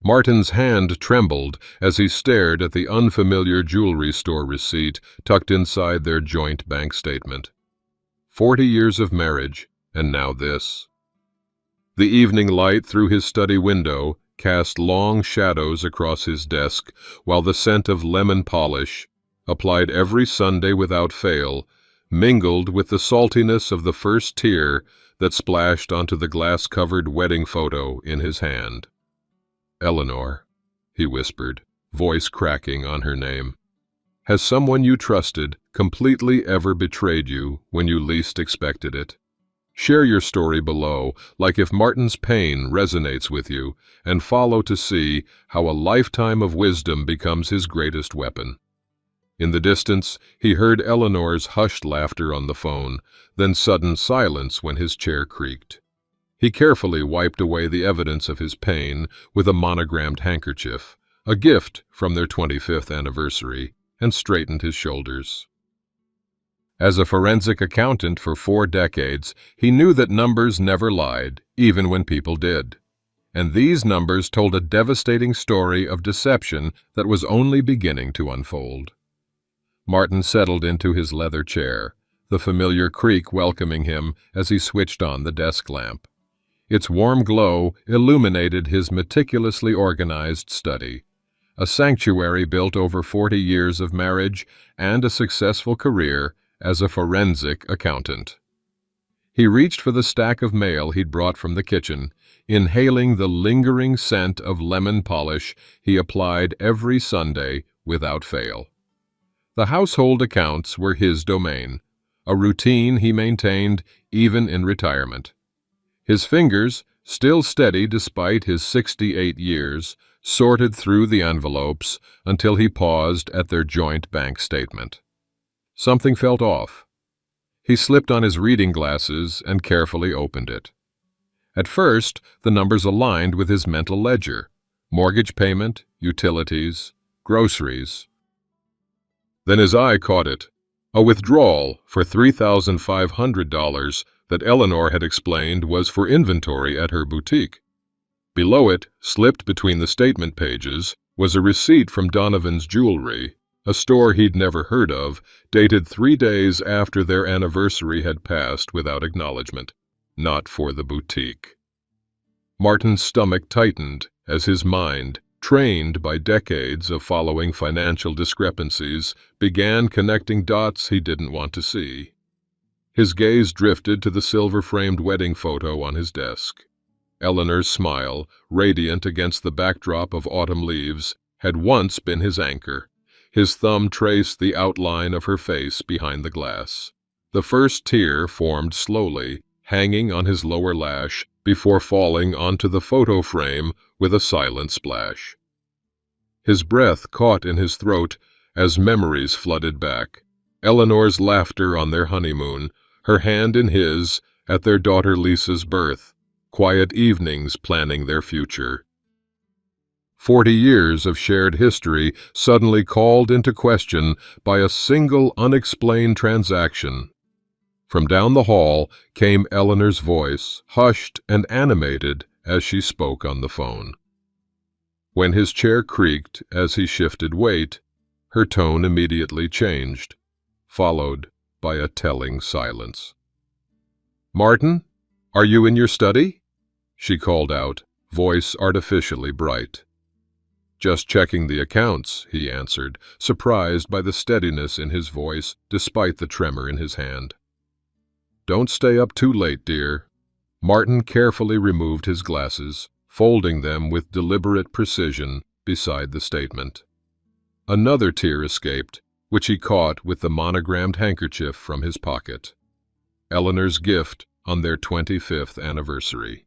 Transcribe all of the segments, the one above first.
Martin's hand trembled as he stared at the unfamiliar jewelry store receipt tucked inside their joint bank statement. 40 years of marriage, and now this. The evening light through his study window cast long shadows across his desk, while the scent of lemon polish, applied every Sunday without fail, mingled with the saltiness of the first tear that splashed onto the glass-covered wedding photo in his hand. "Eleanor," he whispered, voice cracking on her name. "Has someone you trusted completely ever betrayed you when you least expected it? Share your story below, like if Martin's pain resonates with you, and follow to see how a lifetime of wisdom becomes his greatest weapon." In the distance, he heard Eleanor's hushed laughter on the phone, then sudden silence when his chair creaked. He carefully wiped away the evidence of his pain with a monogrammed handkerchief, a gift from their 25th anniversary, and straightened his shoulders. As a forensic accountant for 4 decades, he knew that numbers never lied, even when people did. And these numbers told a devastating story of deception that was only beginning to unfold. Martin settled into his leather chair, the familiar creak welcoming him as he switched on the desk lamp. Its warm glow illuminated his meticulously organized study, a sanctuary built over 40 years of marriage and a successful career as a forensic accountant. He reached for the stack of mail he'd brought from the kitchen, inhaling the lingering scent of lemon polish he applied every Sunday without fail. The household accounts were his domain, a routine he maintained even in retirement. His fingers, still steady despite his 68 years, sorted through the envelopes until he paused at their joint bank statement. Something felt off. He slipped on his reading glasses and carefully opened it. At first, the numbers aligned with his mental ledger: mortgage payment, utilities, groceries. Then his eye caught it, a withdrawal for $3,500 that Eleanor had explained was for inventory at her boutique. Below it, slipped between the statement pages, was a receipt from Donovan's Jewelry, a store he'd never heard of, dated 3 days after their anniversary had passed without acknowledgement. Not for the boutique. Martin's stomach tightened as his mind, trained by decades of following financial discrepancies, began connecting dots he didn't want to see. His gaze drifted to the silver-framed wedding photo on his desk. Eleanor's smile, radiant against the backdrop of autumn leaves, had once been his anchor. His thumb traced the outline of her face behind the glass. The first tear formed slowly, hanging on his lower lash, before falling onto the photo frame with a silent splash. His breath caught in his throat as memories flooded back. Eleanor's laughter on their honeymoon, her hand in his at their daughter Lisa's birth, quiet evenings planning their future. 40 years of shared history suddenly called into question by a single unexplained transaction. From down the hall came Eleanor's voice, hushed and animated as she spoke on the phone. When his chair creaked as he shifted weight, her tone immediately changed, followed by a telling silence. "Martin, are you in your study?" she called out, voice artificially bright. "Just checking the accounts," he answered, surprised by the steadiness in his voice despite the tremor in his hand. "Don't stay up too late, dear." Martin carefully removed his glasses, folding them with deliberate precision beside the statement. Another tear escaped, which he caught with the monogrammed handkerchief from his pocket. Eleanor's gift on their 25th anniversary.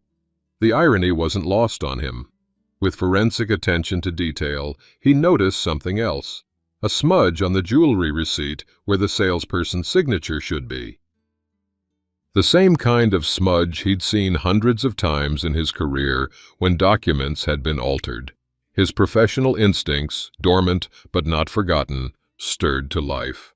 The irony wasn't lost on him. With forensic attention to detail, he noticed something else, a smudge on the jewelry receipt where the salesperson's signature should be. The same kind of smudge he'd seen hundreds of times in his career when documents had been altered. His professional instincts, dormant but not forgotten, stirred to life.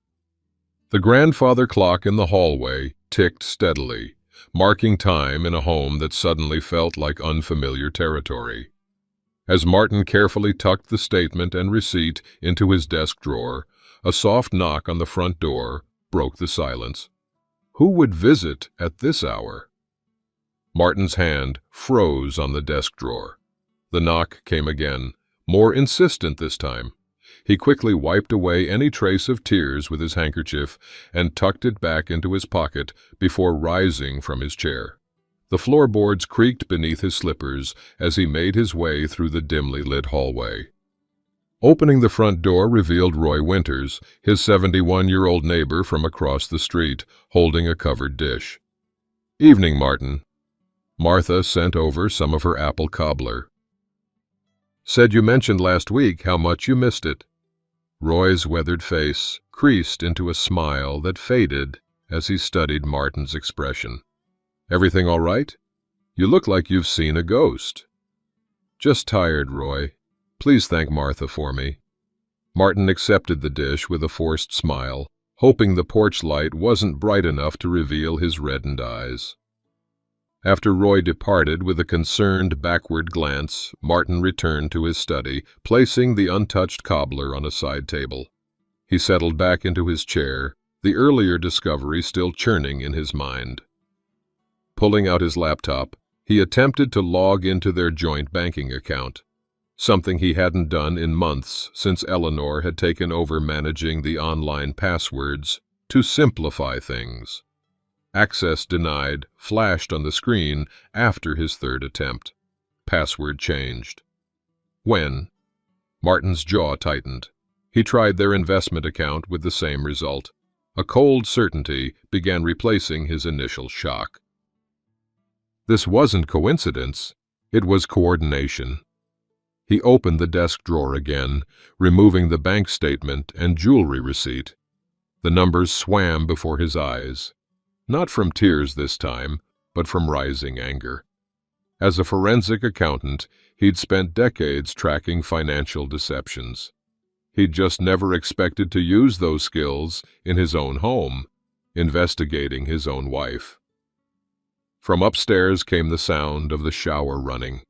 The grandfather clock in the hallway ticked steadily, marking time in a home that suddenly felt like unfamiliar territory. As Martin carefully tucked the statement and receipt into his desk drawer, a soft knock on the front door broke the silence. Who would visit at this hour? Martin's hand froze on the desk drawer. The knock came again, more insistent this time. He quickly wiped away any trace of tears with his handkerchief and tucked it back into his pocket before rising from his chair. The floorboards creaked beneath his slippers as he made his way through the dimly lit hallway. Opening the front door revealed Roy Winters, his 71-year-old neighbor from across the street, holding a covered dish. "Evening, Martin." Martha sent over some of her apple cobbler. "Said you mentioned last week how much you missed it." Roy's weathered face creased into a smile that faded as he studied Martin's expression. "Everything all right? You look like you've seen a ghost." "Just tired, Roy. Please thank Martha for me." Martin accepted the dish with a forced smile, hoping the porch light wasn't bright enough to reveal his reddened eyes. After Roy departed with a concerned backward glance, Martin returned to his study, placing the untouched cobbler on a side table. He settled back into his chair, the earlier discovery still churning in his mind. Pulling out his laptop, he attempted to log into their joint banking account, something he hadn't done in months since Eleanor had taken over managing the online passwords to simplify things. "Access denied" flashed on the screen after his third attempt. Password changed. When? Martin's jaw tightened. He tried their investment account with the same result. A cold certainty began replacing his initial shock. This wasn't coincidence. It was coordination. He opened the desk drawer again, removing the bank statement and jewelry receipt. The numbers swam before his eyes. Not from tears this time, but from rising anger. As a forensic accountant, he'd spent decades tracking financial deceptions. He'd just never expected to use those skills in his own home, investigating his own wife. From upstairs came the sound of the shower running.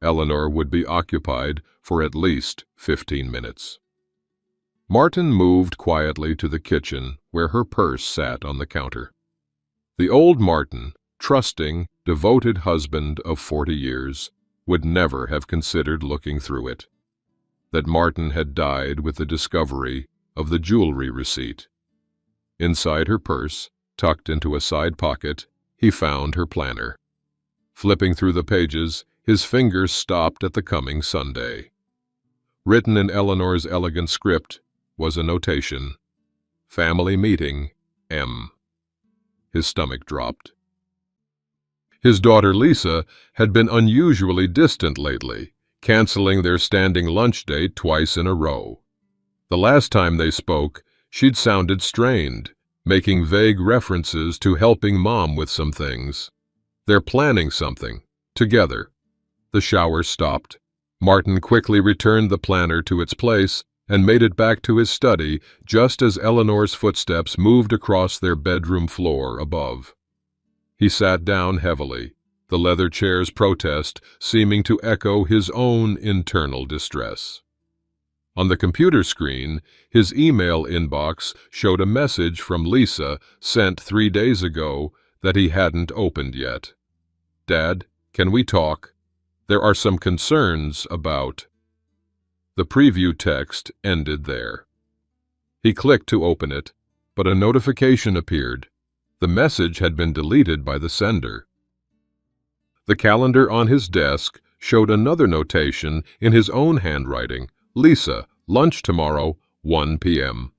Eleanor would be occupied for at least 15 minutes. Martin moved quietly to the kitchen where her purse sat on the counter. The old Martin, trusting, devoted husband of 40 years, would never have considered looking through it. That Martin had died with the discovery of the jewelry receipt. Inside her purse, tucked into a side pocket, he found her planner. Flipping through the pages, his fingers stopped at the coming Sunday. Written in Eleanor's elegant script was a notation: "Family meeting, M." His stomach dropped. His daughter Lisa had been unusually distant lately, canceling their standing lunch date twice in a row. The last time they spoke, she'd sounded strained, making vague references to helping Mom with some things. They're planning something, together. The shower stopped. Martin quickly returned the planner to its place and made it back to his study just as Eleanor's footsteps moved across their bedroom floor above. He sat down heavily, the leather chair's protest seeming to echo his own internal distress. On the computer screen, his email inbox showed a message from Lisa sent 3 days ago that he hadn't opened yet. "Dad, can we talk? There are some concerns about..." The preview text ended there. He clicked to open it, but a notification appeared. The message had been deleted by the sender. The calendar on his desk showed another notation in his own handwriting: "Lisa, lunch tomorrow, 1 p.m.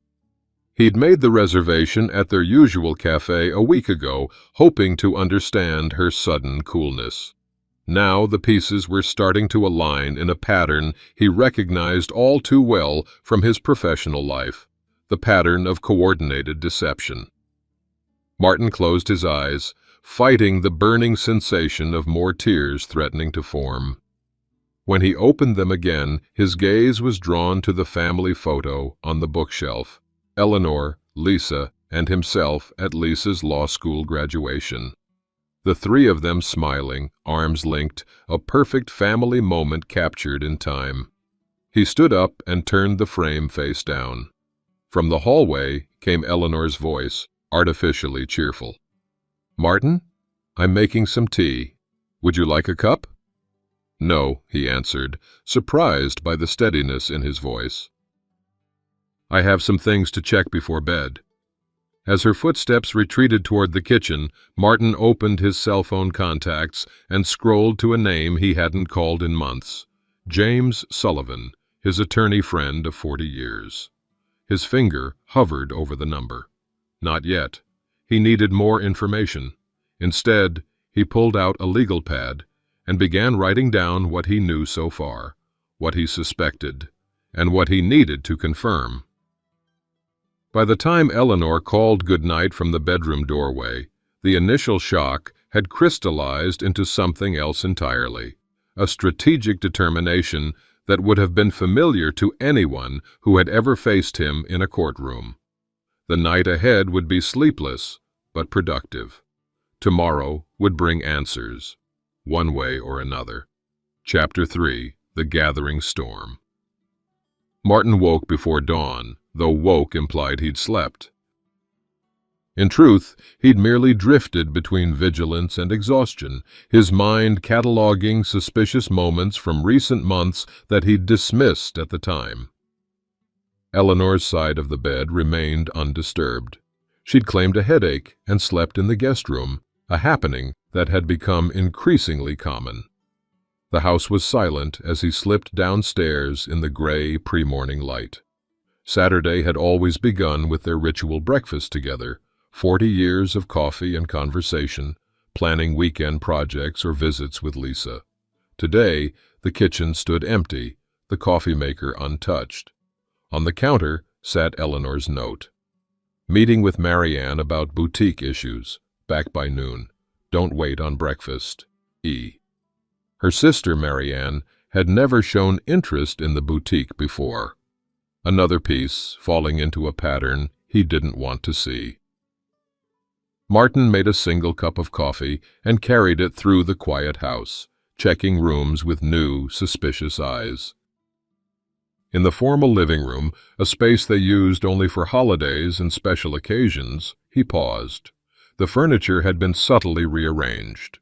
He'd made the reservation at their usual cafe a week ago, hoping to understand her sudden coolness. Now the pieces were starting to align in a pattern he recognized all too well from his professional life, the pattern of coordinated deception. Martin closed his eyes, fighting the burning sensation of more tears threatening to form. When he opened them again, his gaze was drawn to the family photo on the bookshelf: Eleanor, Lisa, and himself at Lisa's law school graduation. The three of them smiling, arms linked, a perfect family moment captured in time. He stood up and turned the frame face down. From the hallway came Eleanor's voice, artificially cheerful. "Martin, I'm making some tea. Would you like a cup?" "No," he answered, surprised by the steadiness in his voice. "I have some things to check before bed." As her footsteps retreated toward the kitchen, Martin opened his cell phone contacts and scrolled to a name he hadn't called in months. James Sullivan, his attorney friend of 40 years. His finger hovered over the number. Not yet. He needed more information. Instead, he pulled out a legal pad and began writing down what he knew so far, what he suspected, and what he needed to confirm. By the time Eleanor called goodnight from the bedroom doorway, the initial shock had crystallized into something else entirely, a strategic determination that would have been familiar to anyone who had ever faced him in a courtroom. The night ahead would be sleepless, but productive. Tomorrow would bring answers, one way or another. Chapter 3: The Gathering Storm. Martin woke before dawn, though woke implied he'd slept. In truth, he'd merely drifted between vigilance and exhaustion, his mind cataloging suspicious moments from recent months that he'd dismissed at the time. Eleanor's side of the bed remained undisturbed. She'd claimed a headache and slept in the guest room, a happening that had become increasingly common. The house was silent as he slipped downstairs in the gray pre-morning light. Saturday had always begun with their ritual breakfast together, 40 years of coffee and conversation, planning weekend projects or visits with Lisa. Today, the kitchen stood empty, the coffee maker untouched. On the counter sat Eleanor's note. "Meeting with Marianne about boutique issues. Back by noon. Don't wait on breakfast. E." Her sister, Marianne, had never shown interest in the boutique before. Another piece, falling into a pattern he didn't want to see. Martin made a single cup of coffee and carried it through the quiet house, checking rooms with new, suspicious eyes. In the formal living room, a space they used only for holidays and special occasions, he paused. The furniture had been subtly rearranged.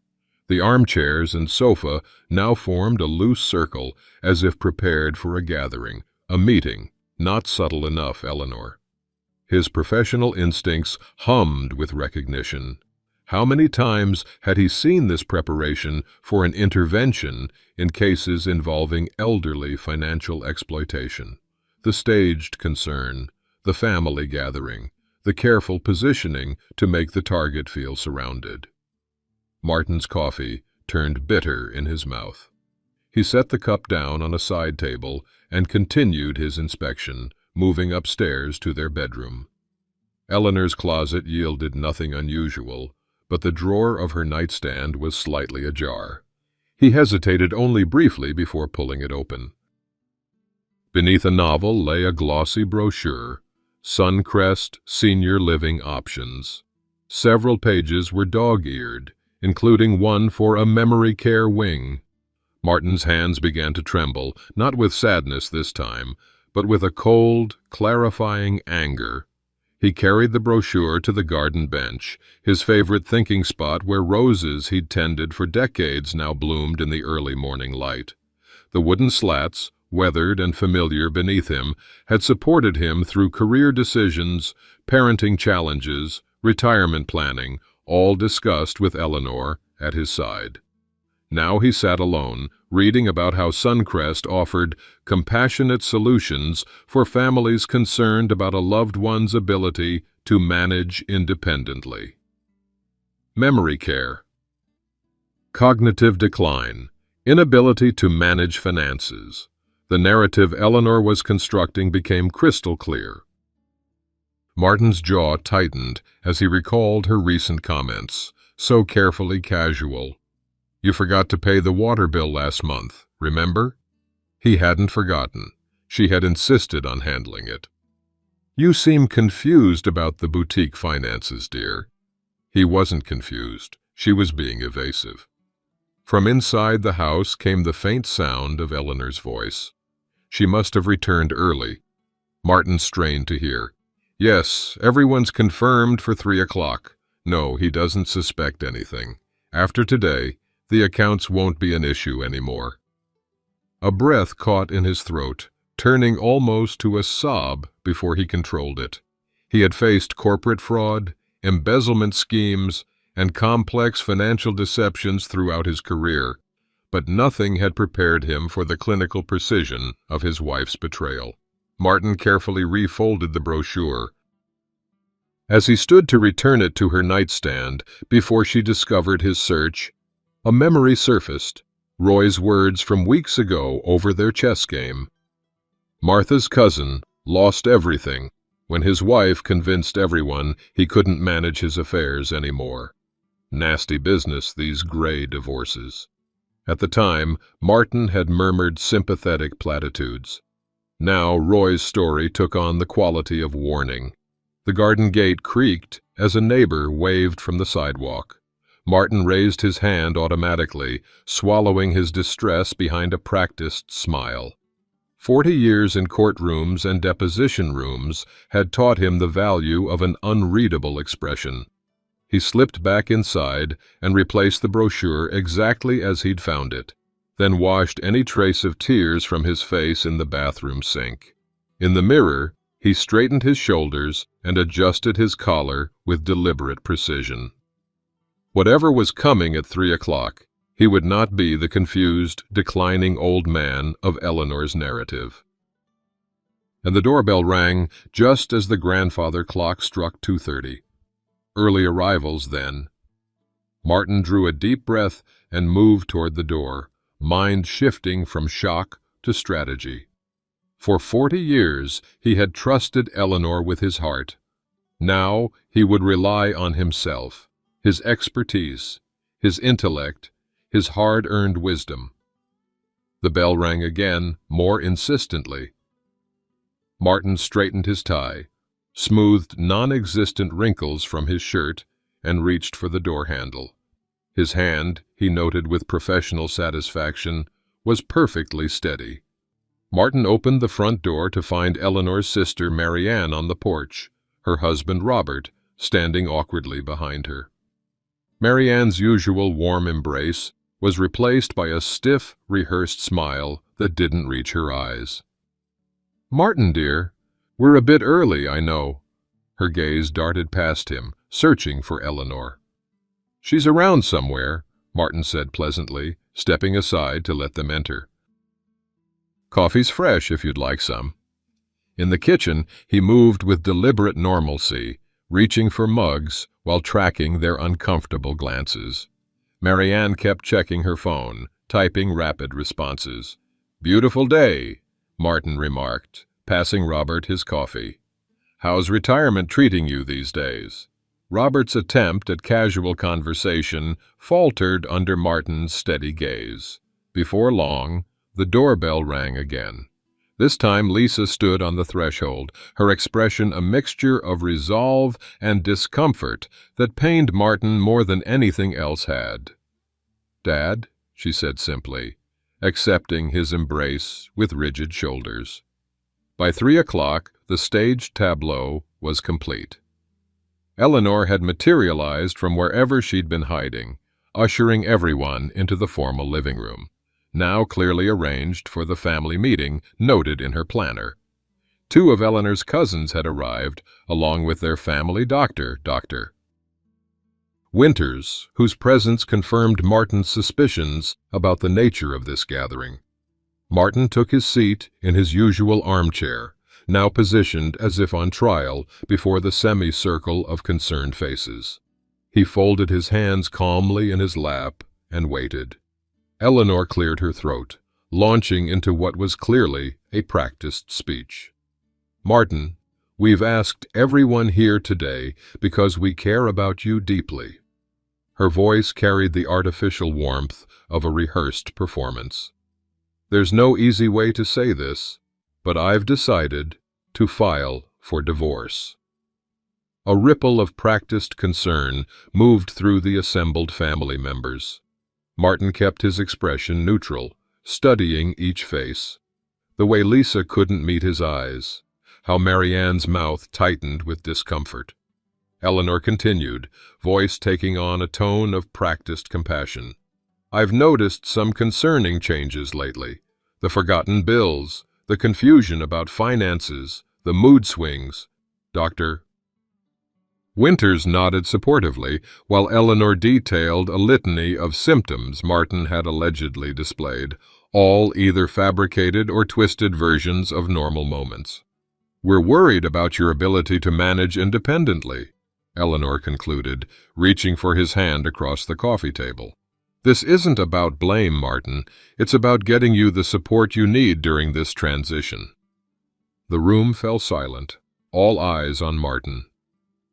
The armchairs and sofa now formed a loose circle, as if prepared for a gathering, a meeting, not subtle enough, Eleanor. His professional instincts hummed with recognition. How many times had he seen this preparation for an intervention in cases involving elderly financial exploitation? The staged concern, the family gathering, the careful positioning to make the target feel surrounded. Martin's coffee turned bitter in his mouth. He set the cup down on a side table and continued his inspection, moving upstairs to their bedroom. Eleanor's closet yielded nothing unusual, but the drawer of her nightstand was slightly ajar. He hesitated only briefly before pulling it open. Beneath a novel lay a glossy brochure, Suncrest Senior Living Options. Several pages were dog-eared, including one for a memory care wing. Martin's hands began to tremble, not with sadness this time, but with a cold, clarifying anger. He carried the brochure to the garden bench, his favorite thinking spot where roses he'd tended for decades now bloomed in the early morning light. The wooden slats, weathered and familiar beneath him, had supported him through career decisions, parenting challenges, retirement planning, all discussed with Eleanor at his side. Now he sat alone, reading about how Suncrest offered compassionate solutions for families concerned about a loved one's ability to manage independently. Memory care. Cognitive decline. Inability to manage finances. The narrative Eleanor was constructing became crystal clear. Martin's jaw tightened as he recalled her recent comments, so carefully casual. "You forgot to pay the water bill last month, remember?" He hadn't forgotten. She had insisted on handling it. "You seem confused about the boutique finances, dear." He wasn't confused. She was being evasive. From inside the house came the faint sound of Eleanor's voice. She must have returned early. Martin strained to hear. Yes, everyone's confirmed for 3 o'clock. No, he doesn't suspect anything. After today, the accounts won't be an issue anymore. A breath caught in his throat, turning almost to a sob before he controlled it. He had faced corporate fraud, embezzlement schemes, and complex financial deceptions throughout his career, but nothing had prepared him for the clinical precision of his wife's betrayal. Martin carefully refolded the brochure. As he stood to return it to her nightstand before she discovered his search, a memory surfaced, Roy's words from weeks ago over their chess game. Martha's cousin lost everything when his wife convinced everyone he couldn't manage his affairs anymore. Nasty business, these gray divorces. At the time, Martin had murmured sympathetic platitudes. Now Roy's story took on the quality of warning. The garden gate creaked as a neighbor waved from the sidewalk. Martin raised his hand automatically, swallowing his distress behind a practiced smile. 40 years in courtrooms and deposition rooms had taught him the value of an unreadable expression. He slipped back inside and replaced the brochure exactly as he'd found it, then washed any trace of tears from his face in the bathroom sink. In the mirror, he straightened his shoulders and adjusted his collar with deliberate precision. Whatever was coming at 3 o'clock, he would not be the confused, declining old man of Eleanor's narrative. And the doorbell rang just as the grandfather clock struck 2:30. Early arrivals, then. Martin drew a deep breath and moved toward the door, mind shifting from shock to strategy. For 40 years he had trusted Eleanor with his heart. Now he would rely on himself, his expertise, his intellect, his hard-earned wisdom. The bell rang again, more insistently. Martin straightened his tie, smoothed non-existent wrinkles from his shirt, and reached for the door handle. His hand, he noted with professional satisfaction, was perfectly steady. Martin opened the front door to find Eleanor's sister Marianne on the porch, her husband Robert standing awkwardly behind her. Marianne's usual warm embrace was replaced by a stiff, rehearsed smile that didn't reach her eyes. "Martin, dear, we're a bit early, I know." Her gaze darted past him, searching for Eleanor. "She's around somewhere," Martin said pleasantly, stepping aside to let them enter. "Coffee's fresh if you'd like some." In the kitchen, he moved with deliberate normalcy, reaching for mugs while tracking their uncomfortable glances. Marianne kept checking her phone, typing rapid responses. "Beautiful day," Martin remarked, passing Robert his coffee. "How's retirement treating you these days?" Robert's attempt at casual conversation faltered under Martin's steady gaze. Before long, the doorbell rang again. This time Lisa stood on the threshold, her expression a mixture of resolve and discomfort that pained Martin more than anything else had. "Dad," she said simply, accepting his embrace with rigid shoulders. By 3 o'clock, the staged tableau was complete. Eleanor had materialized from wherever she'd been hiding, ushering everyone into the formal living room, now clearly arranged for the family meeting noted in her planner. 2 of Eleanor's cousins had arrived, along with their family doctor, Dr. Winters, whose presence confirmed Martin's suspicions about the nature of this gathering. Martin took his seat in his usual armchair, now positioned as if on trial before the semicircle of concerned faces. He folded his hands calmly in his lap and waited. Eleanor cleared her throat, launching into what was clearly a practiced speech. "Martin, we've asked everyone here today because we care about you deeply." Her voice carried the artificial warmth of a rehearsed performance. "There's no easy way to say this, but I've decided to file for divorce." A ripple of practiced concern moved through the assembled family members. Martin kept his expression neutral, studying each face. The way Lisa couldn't meet his eyes, how Marianne's mouth tightened with discomfort. Eleanor continued, voice taking on a tone of practiced compassion. I've noticed some concerning changes lately. The forgotten bills, the confusion about finances, the mood swings. Dr. Winters nodded supportively, while Eleanor detailed a litany of symptoms Martin had allegedly displayed, all either fabricated or twisted versions of normal moments. We're worried about your ability to manage independently, Eleanor concluded, reaching for his hand across the coffee table. This isn't about blame, Martin. It's about getting you the support you need during this transition. The room fell silent, all eyes on Martin.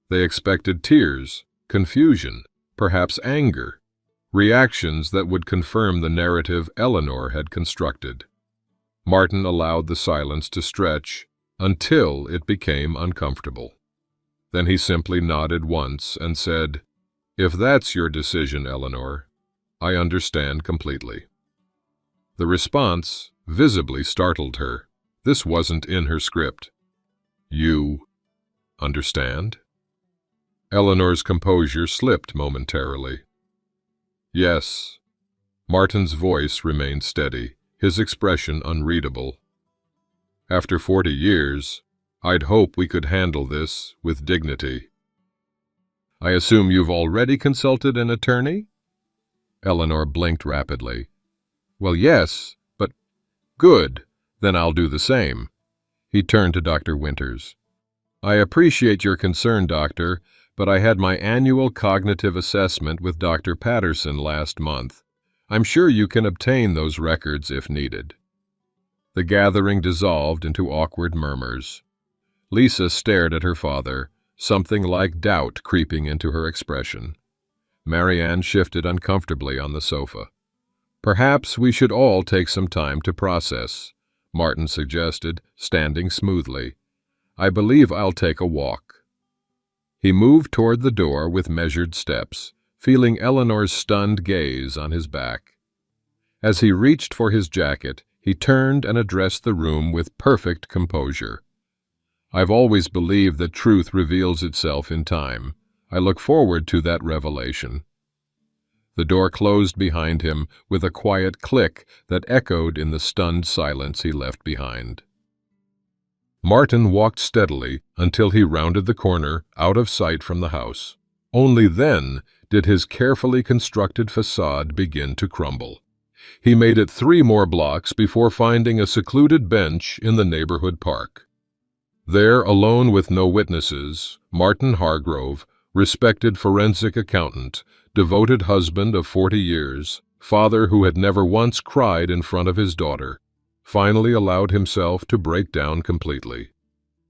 They expected tears, confusion, perhaps anger, reactions that would confirm the narrative Eleanor had constructed. Martin allowed the silence to stretch until it became uncomfortable. Then he simply nodded once and said, "If that's your decision, Eleanor, I understand completely." The response visibly startled her. This wasn't in her script. "You understand?" Eleanor's composure slipped momentarily. "Yes." Martin's voice remained steady, his expression unreadable. "After 40 years, I'd hope we could handle this with dignity." "I assume you've already consulted an attorney?" Eleanor blinked rapidly. "Well, yes, but—" "Good, then I'll do the same." He turned to Dr. Winters. "I appreciate your concern, Doctor, but I had my annual cognitive assessment with Dr. Patterson last month. I'm sure you can obtain those records if needed." The gathering dissolved into awkward murmurs. Lisa stared at her father, something like doubt creeping into her expression. Marianne shifted uncomfortably on the sofa. "Perhaps we should all take some time to process," Martin suggested, standing smoothly. "I believe I'll take a walk." He moved toward the door with measured steps, feeling Eleanor's stunned gaze on his back. As he reached for his jacket, he turned and addressed the room with perfect composure. "I've always believed that truth reveals itself in time. I look forward to that revelation." The door closed behind him with a quiet click that echoed in the stunned silence he left behind. Martin walked steadily until he rounded the corner, out of sight from the house. Only then did his carefully constructed facade begin to crumble. He made it 3 more blocks before finding a secluded bench in the neighborhood park. There, alone with no witnesses, Martin Hargrove, respected forensic accountant, devoted husband of 40 years, father who had never once cried in front of his daughter, finally allowed himself to break down completely.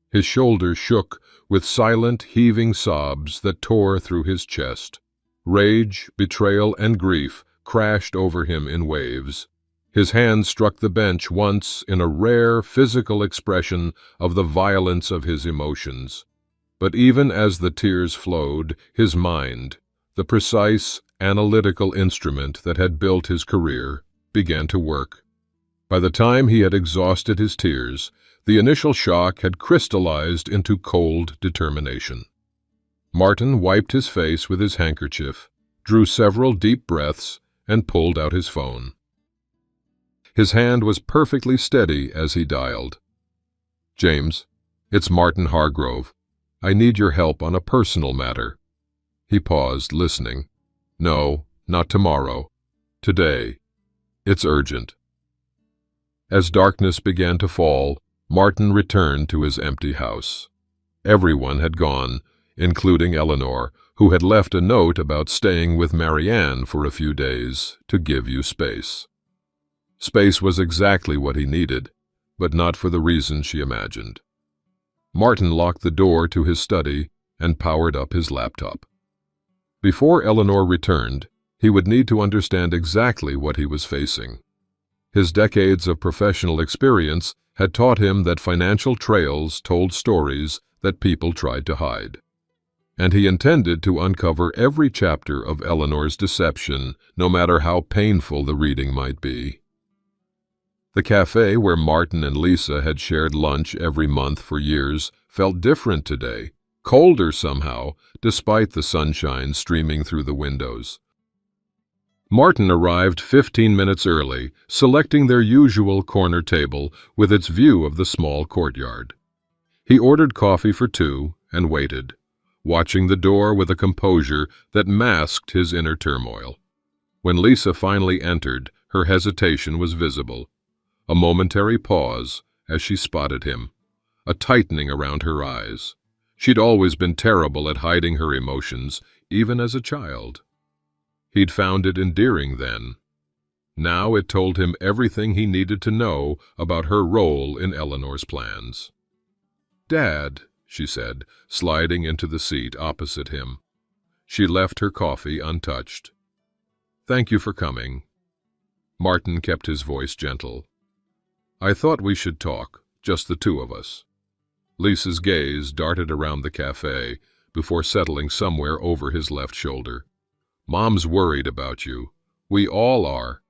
His shoulders shook with silent, heaving sobs that tore through his chest. Rage, betrayal, and grief crashed over him in waves. His hand struck the bench once in a rare physical expression of the violence of his emotions. But even as the tears flowed, his mind, the precise, analytical instrument that had built his career, began to work. By the time he had exhausted his tears, the initial shock had crystallized into cold determination. Martin wiped his face with his handkerchief, drew several deep breaths, and pulled out his phone. His hand was perfectly steady as he dialed. "James, it's Martin Hargrove. I need your help on a personal matter." He paused, listening. "No, not tomorrow. Today. It's urgent." As darkness began to fall, Martin returned to his empty house. Everyone had gone, including Eleanor, who had left a note about staying with Marianne for a few days to give you space. Space was exactly what he needed, but not for the reason she imagined. Martin locked the door to his study and powered up his laptop. Before Eleanor returned, he would need to understand exactly what he was facing. His decades of professional experience had taught him that financial trails told stories that people tried to hide. and he intended to uncover every chapter of Eleanor's deception, no matter how painful the reading might be. The cafe where Martin and Lisa had shared lunch every month for years felt different today, colder somehow, despite the sunshine streaming through the windows. Martin arrived 15 minutes early, selecting their usual corner table with its view of the small courtyard. He ordered coffee for two and waited, watching the door with a composure that masked his inner turmoil. When Lisa finally entered, her hesitation was visible. A momentary pause as she spotted him, a tightening around her eyes. She'd always been terrible at hiding her emotions, even as a child. He'd found it endearing then. Now it told him everything he needed to know about her role in Eleanor's plans. "Dad," she said, sliding into the seat opposite him. She left her coffee untouched. "Thank you for coming." Martin kept his voice gentle. "I thought we should talk, just the two of us." Lisa's gaze darted around the cafe before settling somewhere over his left shoulder. "Mom's worried about you. We all are."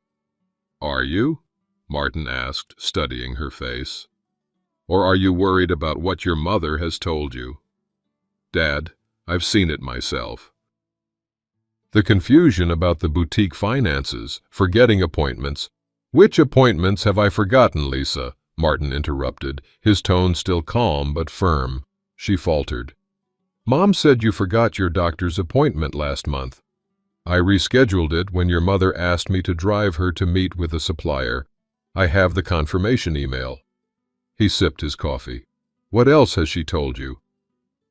"Are you?" Martin asked, studying her face. "Or are you worried about what your mother has told you?" "Dad, I've seen it myself." The confusion about the boutique finances, forgetting appointments. "Which appointments have I forgotten, Lisa?" Martin interrupted, his tone still calm but firm. She faltered. "Mom said you forgot your doctor's appointment last month." "I rescheduled it when your mother asked me to drive her to meet with a supplier. I have the confirmation email." He sipped his coffee. "What else has she told you?"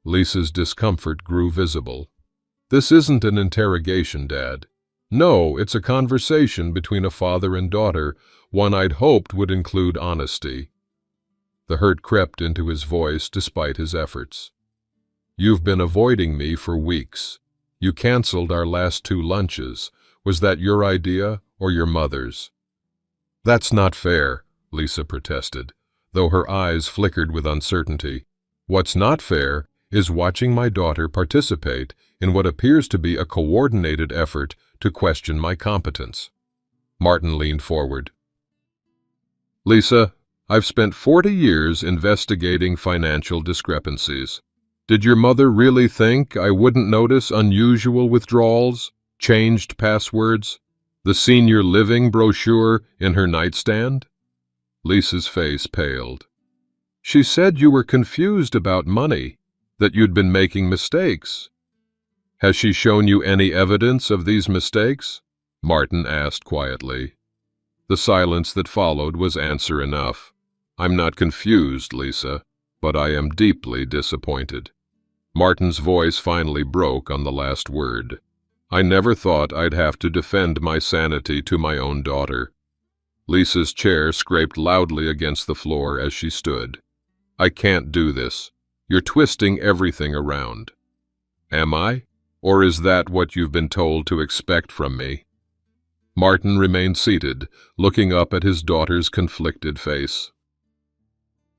Lisa's discomfort grew visible. "This isn't an interrogation, Dad. No, it's a conversation between a father and daughter, one I'd hoped would include honesty." The hurt crept into his voice despite his efforts. "You've been avoiding me for weeks. You canceled our last two lunches. Was that your idea or your mother's?" "That's not fair," Lisa protested, though her eyes flickered with uncertainty. "What's not fair is watching my daughter participate in what appears to be a coordinated effort to question my competence." Martin leaned forward. "Lisa, I've spent 40 years investigating financial discrepancies. Did your mother really think I wouldn't notice unusual withdrawals, changed passwords, the senior living brochure in her nightstand?" Lisa's face paled. "She said you were confused about money, that you'd been making mistakes." "Has she shown you any evidence of these mistakes?" Martin asked quietly. The silence that followed was answer enough. "I'm not confused, Lisa, but I am deeply disappointed." Martin's voice finally broke on the last word. "I never thought I'd have to defend my sanity to my own daughter." Lisa's chair scraped loudly against the floor as she stood. "I can't do this. You're twisting everything around." "Am I? Or is that what you've been told to expect from me?" Martin remained seated, looking up at his daughter's conflicted face.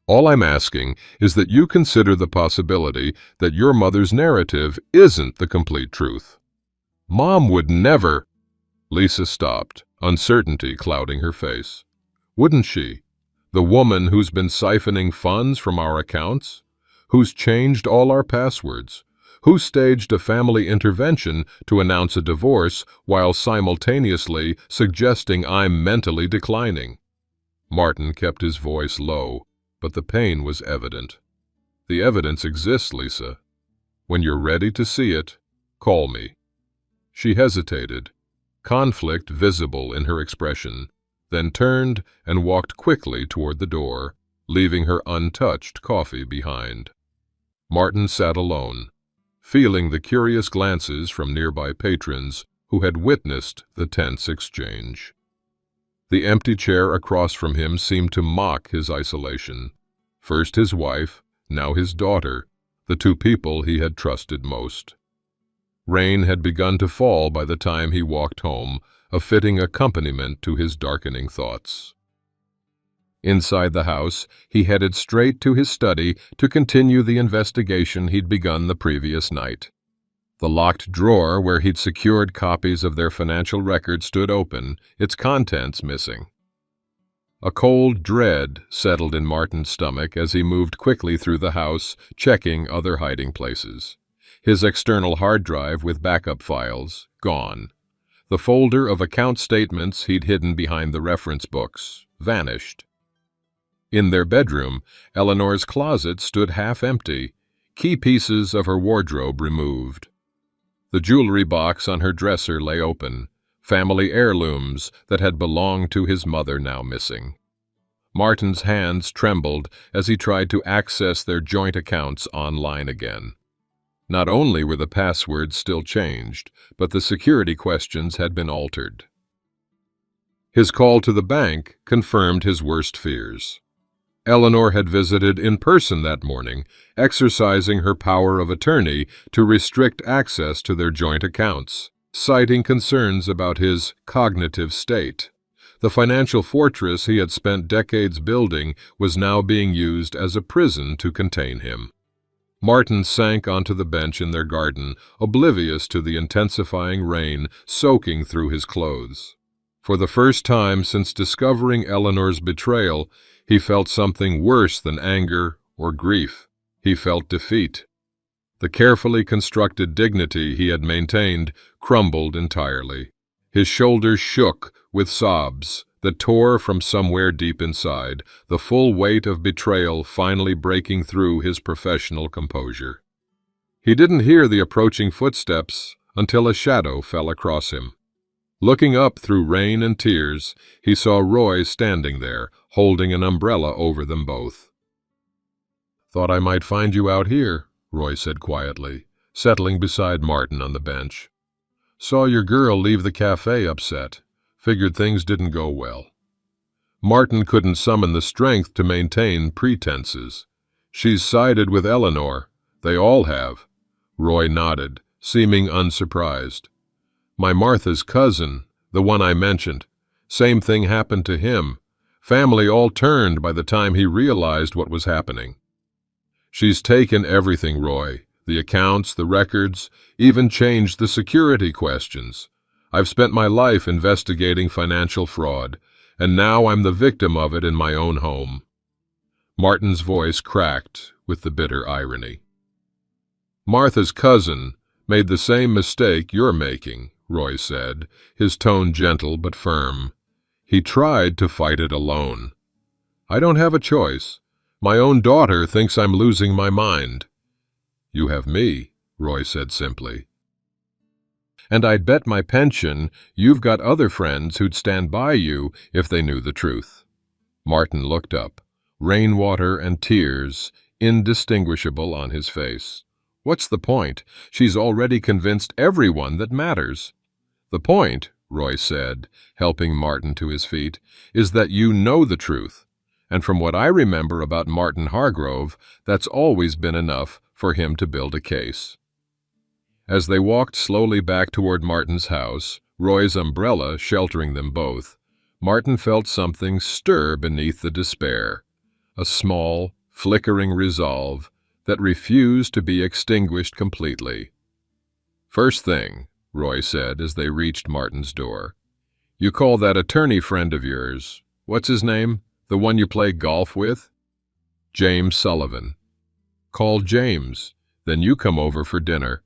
"All I'm asking is that you consider the possibility that your mother's narrative isn't the complete truth." "Mom would never—" Lisa stopped, uncertainty clouding her face. "Wouldn't she? The woman who's been siphoning funds from our accounts, who's changed all our passwords, who staged a family intervention to announce a divorce while simultaneously suggesting I'm mentally declining." Martin kept his voice low, but the pain was evident. "The evidence exists, Lisa. When you're ready to see it, call me." She hesitated, conflict visible in her expression, then turned and walked quickly toward the door, leaving her untouched coffee behind. Martin sat alone, feeling the curious glances from nearby patrons who had witnessed the tense exchange. The empty chair across from him seemed to mock his isolation. First his wife, now his daughter, the two people he had trusted most. Rain had begun to fall by the time he walked home, a fitting accompaniment to his darkening thoughts. Inside the house, he headed straight to his study to continue the investigation he'd begun the previous night. The locked drawer where he'd secured copies of their financial records stood open, its contents missing. A cold dread settled in Martin's stomach as he moved quickly through the house, checking other hiding places. His external hard drive with backup files, gone. The folder of account statements he'd hidden behind the reference books, vanished. In their bedroom, Eleanor's closet stood half empty, key pieces of her wardrobe removed. The jewelry box on her dresser lay open, family heirlooms that had belonged to his mother now missing. Martin's hands trembled as he tried to access their joint accounts online again. Not only were the passwords still changed, but the security questions had been altered. His call to the bank confirmed his worst fears. Eleanor had visited in person that morning, exercising her power of attorney to restrict access to their joint accounts, citing concerns about his cognitive state. The financial fortress he had spent decades building was now being used as a prison to contain him. Martin sank onto the bench in their garden, oblivious to the intensifying rain soaking through his clothes. For the first time since discovering Eleanor's betrayal, he felt something worse than anger or grief. He felt defeat. The carefully constructed dignity he had maintained crumbled entirely. His shoulders shook with sobs that tore from somewhere deep inside, the full weight of betrayal finally breaking through his professional composure. He didn't hear the approaching footsteps until a shadow fell across him. Looking up through rain and tears, he saw Roy standing there, holding an umbrella over them both. "Thought I might find you out here," Roy said quietly, settling beside Martin on the bench. "Saw your girl leave the cafe upset. Figured things didn't go well." Martin couldn't summon the strength to maintain pretenses. "She's sided with Eleanor. They all have." Roy nodded, seeming unsurprised. "My Martha's cousin, the one I mentioned. Same thing happened to him. Family all turned by the time he realized what was happening." "She's taken everything, Roy. The accounts, the records, even changed the security questions. I've spent my life investigating financial fraud, and now I'm the victim of it in my own home." Martin's voice cracked with the bitter irony. "Martha's cousin made the same mistake you're making," Roy said, his tone gentle but firm. "He tried to fight it alone. I don't have a choice. My own daughter thinks I'm losing my mind." "You have me," Roy said simply. "And I'd bet my pension you've got other friends who'd stand by you if they knew the truth." Martin looked up, rainwater and tears indistinguishable on his face. "What's the point? She's already convinced everyone that matters." "The point," Roy said, helping Martin to his feet, "is that you know the truth. And from what I remember about Martin Hargrove, that's always been enough for him to build a case." As they walked slowly back toward Martin's house, Roy's umbrella sheltering them both, Martin felt something stir beneath the despair, a small, flickering resolve that refused to be extinguished completely. "First thing," Roy said as they reached Martin's door, "you call that attorney friend of yours, what's his name, the one you play golf with?" "James Sullivan." "Call James, then you come over for dinner.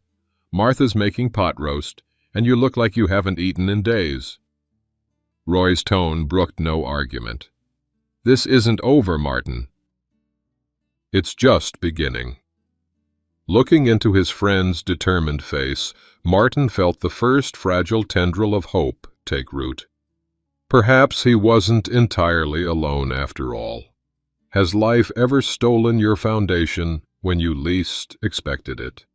Martha's making pot roast, and you look like you haven't eaten in days." Roy's tone brooked no argument. "This isn't over, Martin. It's just beginning." Looking into his friend's determined face, Martin felt the first fragile tendril of hope take root. Perhaps he wasn't entirely alone after all. Has life ever stolen your foundation when you least expected it?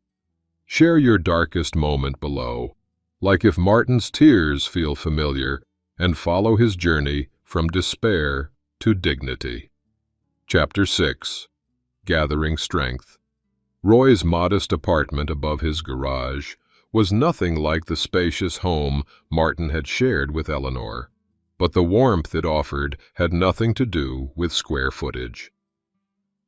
Share your darkest moment below, like if Martin's tears feel familiar, and follow his journey from despair to dignity. Chapter 6. Gathering Strength. Roy's modest apartment above his garage was nothing like the spacious home Martin had shared with Eleanor, but the warmth it offered had nothing to do with square footage.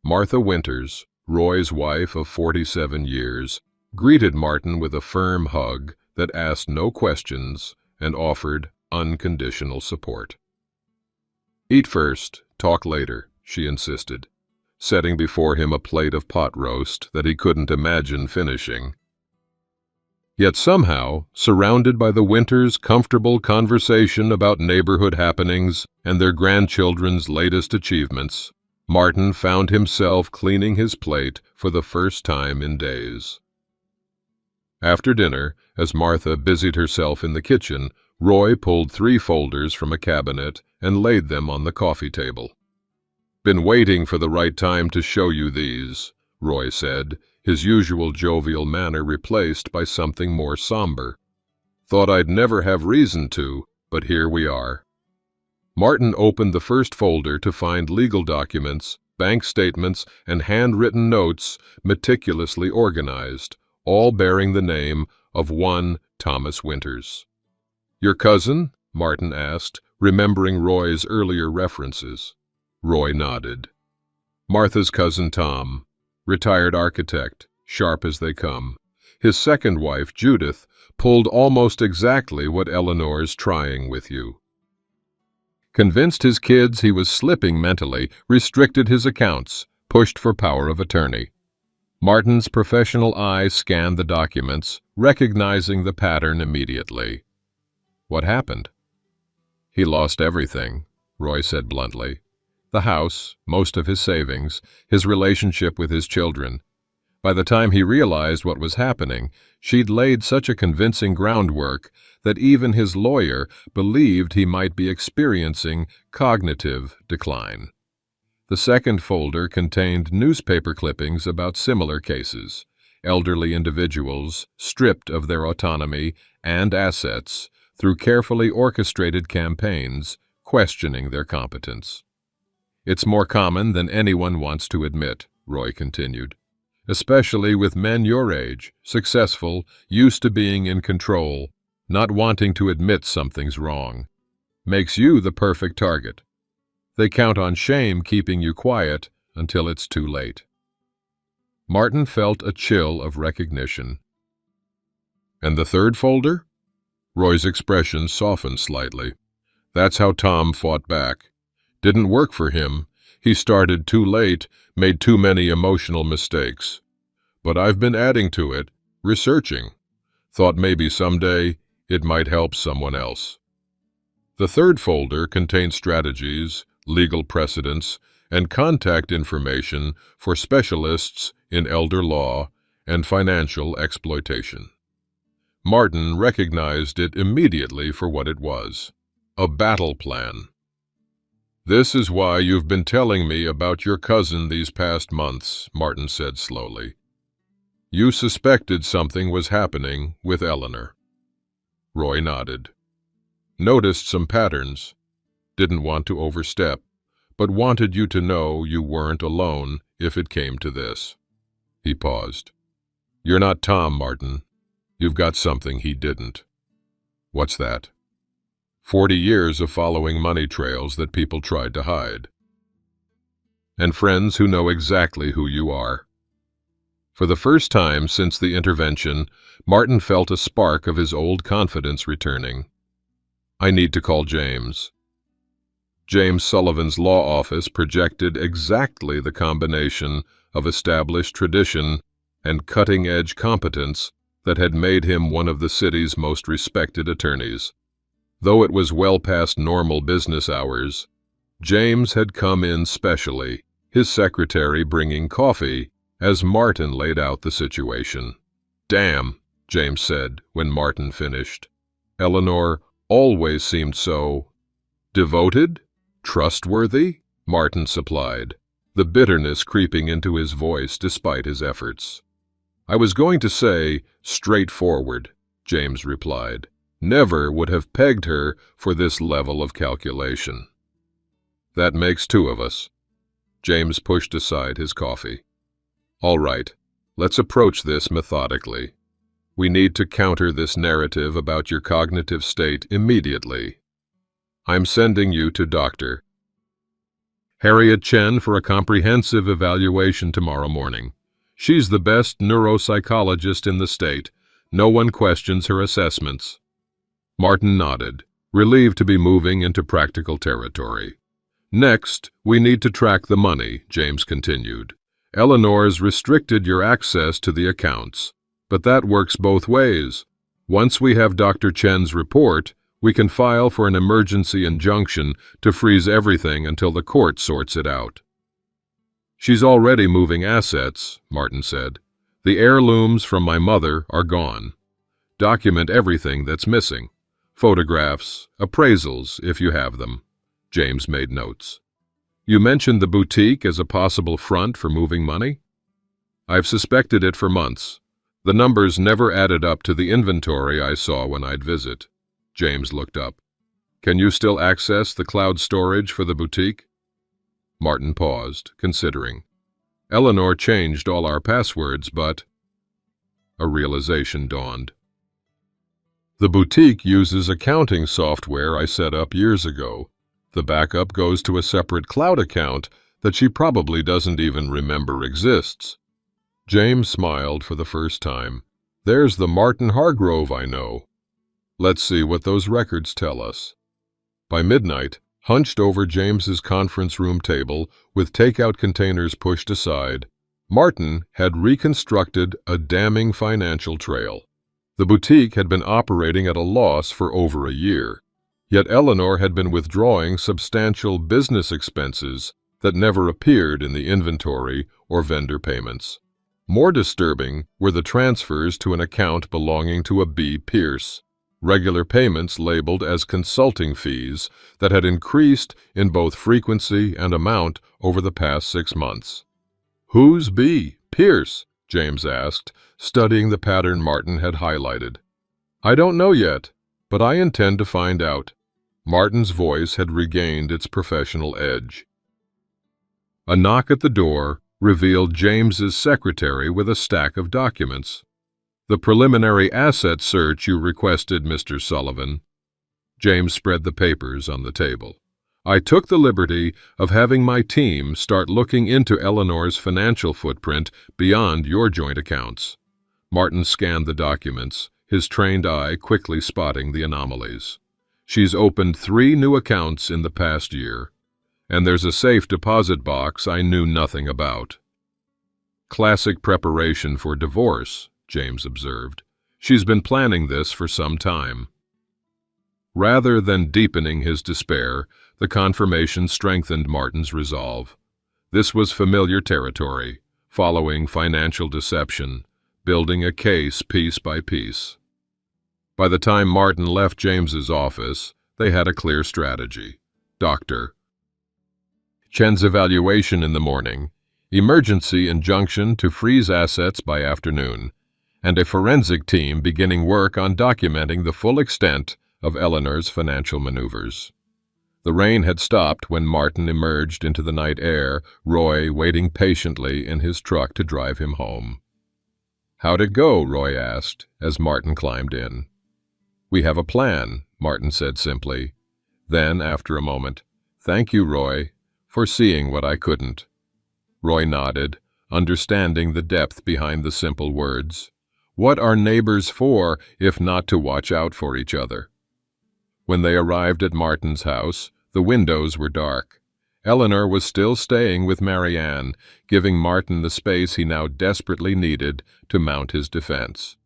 Martha Winters, Roy's wife of 47 years, greeted Martin with a firm hug that asked no questions and offered unconditional support. "Eat first, talk later," she insisted, setting before him a plate of pot roast that he couldn't imagine finishing. Yet somehow, surrounded by the winter's comfortable conversation about neighborhood happenings and their grandchildren's latest achievements, Martin found himself cleaning his plate for the first time in days. After dinner, as Martha busied herself in the kitchen, Roy pulled 3 folders from a cabinet and laid them on the coffee table. "Been waiting for the right time to show you these," Roy said, his usual jovial manner replaced by something more somber. "Thought I'd never have reason to, but here we are." Martin opened the first folder to find legal documents, bank statements, and handwritten notes meticulously organized, all bearing the name of one Thomas Winters. "Your cousin?" Martin asked, remembering Roy's earlier references. Roy nodded. "Martha's cousin Tom, retired architect, sharp as they come. His second wife, Judith, pulled almost exactly what Eleanor's trying with you. Convinced his kids he was slipping mentally, restricted his accounts, pushed for power of attorney." Martin's professional eye scanned the documents, recognizing the pattern immediately. "What happened?" "He lost everything," Roy said bluntly. "The house, most of his savings, his relationship with his children. By the time he realized what was happening, she'd laid such a convincing groundwork that even his lawyer believed he might be experiencing cognitive decline." The second folder contained newspaper clippings about similar cases, elderly individuals stripped of their autonomy and assets through carefully orchestrated campaigns questioning their competence. "It's more common than anyone wants to admit," Roy continued, "especially with men your age, successful, used to being in control, not wanting to admit something's wrong. Makes you the perfect target. They count on shame keeping you quiet until it's too late." Martin felt a chill of recognition. "And the third folder?" Roy's expression softened slightly. "That's how Tom fought back. Didn't work for him. He started too late, made too many emotional mistakes. But I've been adding to it, researching. Thought maybe someday it might help someone else." The third folder contained strategies, legal precedents, and contact information for specialists in elder law and financial exploitation. Martin recognized it immediately for what it was: a battle plan. "This is why you've been telling me about your cousin these past months," Martin said slowly. "You suspected something was happening with Eleanor." Roy nodded. "Noticed some patterns. Didn't want to overstep, but wanted you to know you weren't alone if it came to this." He paused. "You're not Tom, Martin. You've got something he didn't." "What's that?" 40 years of following money trails that people tried to hide. And friends who know exactly who you are." For the first time since the intervention, Martin felt a spark of his old confidence returning. "I need to call James." James Sullivan's law office projected exactly the combination of established tradition and cutting-edge competence that had made him one of the city's most respected attorneys. Though it was well past normal business hours, James had come in specially, his secretary bringing coffee, as Martin laid out the situation. "Damn," James said when Martin finished. "Eleanor always seemed so devoted? Trustworthy?" Martin supplied, the bitterness creeping into his voice despite his efforts. "I was going to say straightforward," James replied. "Never would have pegged her for this level of calculation." "That makes 2 of us." James pushed aside his coffee. "All right, let's approach this methodically. We need to counter this narrative about your cognitive state immediately. I'm sending you to Dr. Harriet Chen for a comprehensive evaluation tomorrow morning. She's the best neuropsychologist in the state. No one questions her assessments." Martin nodded, relieved to be moving into practical territory. "Next, we need to track the money," James continued. "Eleanor's restricted your access to the accounts, but that works both ways. Once we have Dr. Chen's report, we can file for an emergency injunction to freeze everything until the court sorts it out." "She's already moving assets," Martin said. "The heirlooms from my mother are gone. Document everything that's missing. Photographs, appraisals, if you have them." James made notes. "You mentioned the boutique as a possible front for moving money?" "I've suspected it for months. The numbers never added up to the inventory I saw when I'd visit." James looked up. "Can you still access the cloud storage for the boutique?" Martin paused, considering. "Eleanor changed all our passwords, but—" A realization dawned. "The boutique uses accounting software I set up years ago. The backup goes to a separate cloud account that she probably doesn't even remember exists." James smiled for the first time. "There's the Martin Hargrove I know. Let's see what those records tell us." By midnight, hunched over James's conference room table with takeout containers pushed aside, Martin had reconstructed a damning financial trail. The boutique had been operating at a loss for over a year, yet Eleanor had been withdrawing substantial business expenses that never appeared in the inventory or vendor payments. More disturbing were the transfers to an account belonging to a B. Pierce, regular payments labeled as consulting fees that had increased in both frequency and amount over the past 6 months. "Who's B. Pierce?" James asked, studying the pattern Martin had highlighted. "I don't know yet, but I intend to find out." Martin's voice had regained its professional edge. A knock at the door revealed James's secretary with a stack of documents. "The preliminary asset search you requested, Mr. Sullivan." James spread the papers on the table. "I took the liberty of having my team start looking into Eleanor's financial footprint beyond your joint accounts." Martin scanned the documents, his trained eye quickly spotting the anomalies. "She's opened 3 new accounts in the past year, and there's a safe deposit box I knew nothing about." "Classic preparation for divorce," James observed. "She's been planning this for some time." Rather than deepening his despair, the confirmation strengthened Martin's resolve. This was familiar territory, following financial deception, building a case piece by piece. By the time Martin left James's office, they had a clear strategy. Dr. Chen's evaluation in the morning, emergency injunction to freeze assets by afternoon, and a forensic team beginning work on documenting the full extent of Eleanor's financial maneuvers. The rain had stopped when Martin emerged into the night air, Roy waiting patiently in his truck to drive him home. "How'd it go?" Roy asked, as Martin climbed in. "We have a plan," Martin said simply. Then, after a moment, "Thank you, Roy, for seeing what I couldn't." Roy nodded, understanding the depth behind the simple words. What are neighbors for if not to watch out for each other? When they arrived at Martin's house, the windows were dark. Eleanor was still staying with Marianne, giving Martin the space he now desperately needed to mount his defense.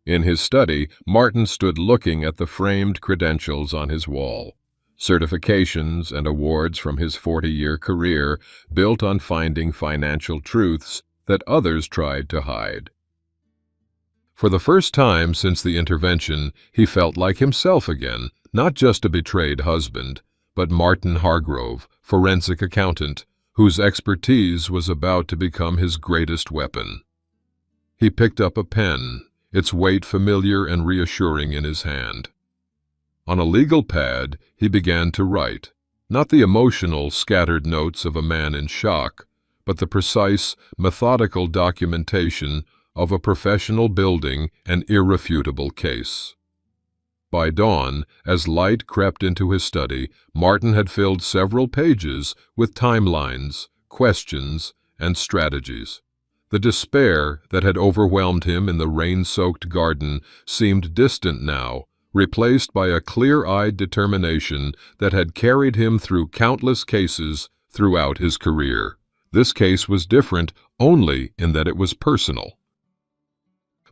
In his study, Martin stood looking at the framed credentials on his wall. Certifications and awards from his 40-year career built on finding financial truths that others tried to hide. For the first time since the intervention, he felt like himself again, not just a betrayed husband, but Martin Hargrove, forensic accountant, whose expertise was about to become his greatest weapon. He picked up a pen, its weight familiar and reassuring in his hand. On a legal pad, he began to write, not the emotional, scattered notes of a man in shock, but the precise, methodical documentation of a professional building an irrefutable case. By dawn, as light crept into his study, Martin had filled several pages with timelines, questions, and strategies. The despair that had overwhelmed him in the rain-soaked garden seemed distant now, replaced by a clear-eyed determination that had carried him through countless cases throughout his career. This case was different only in that it was personal.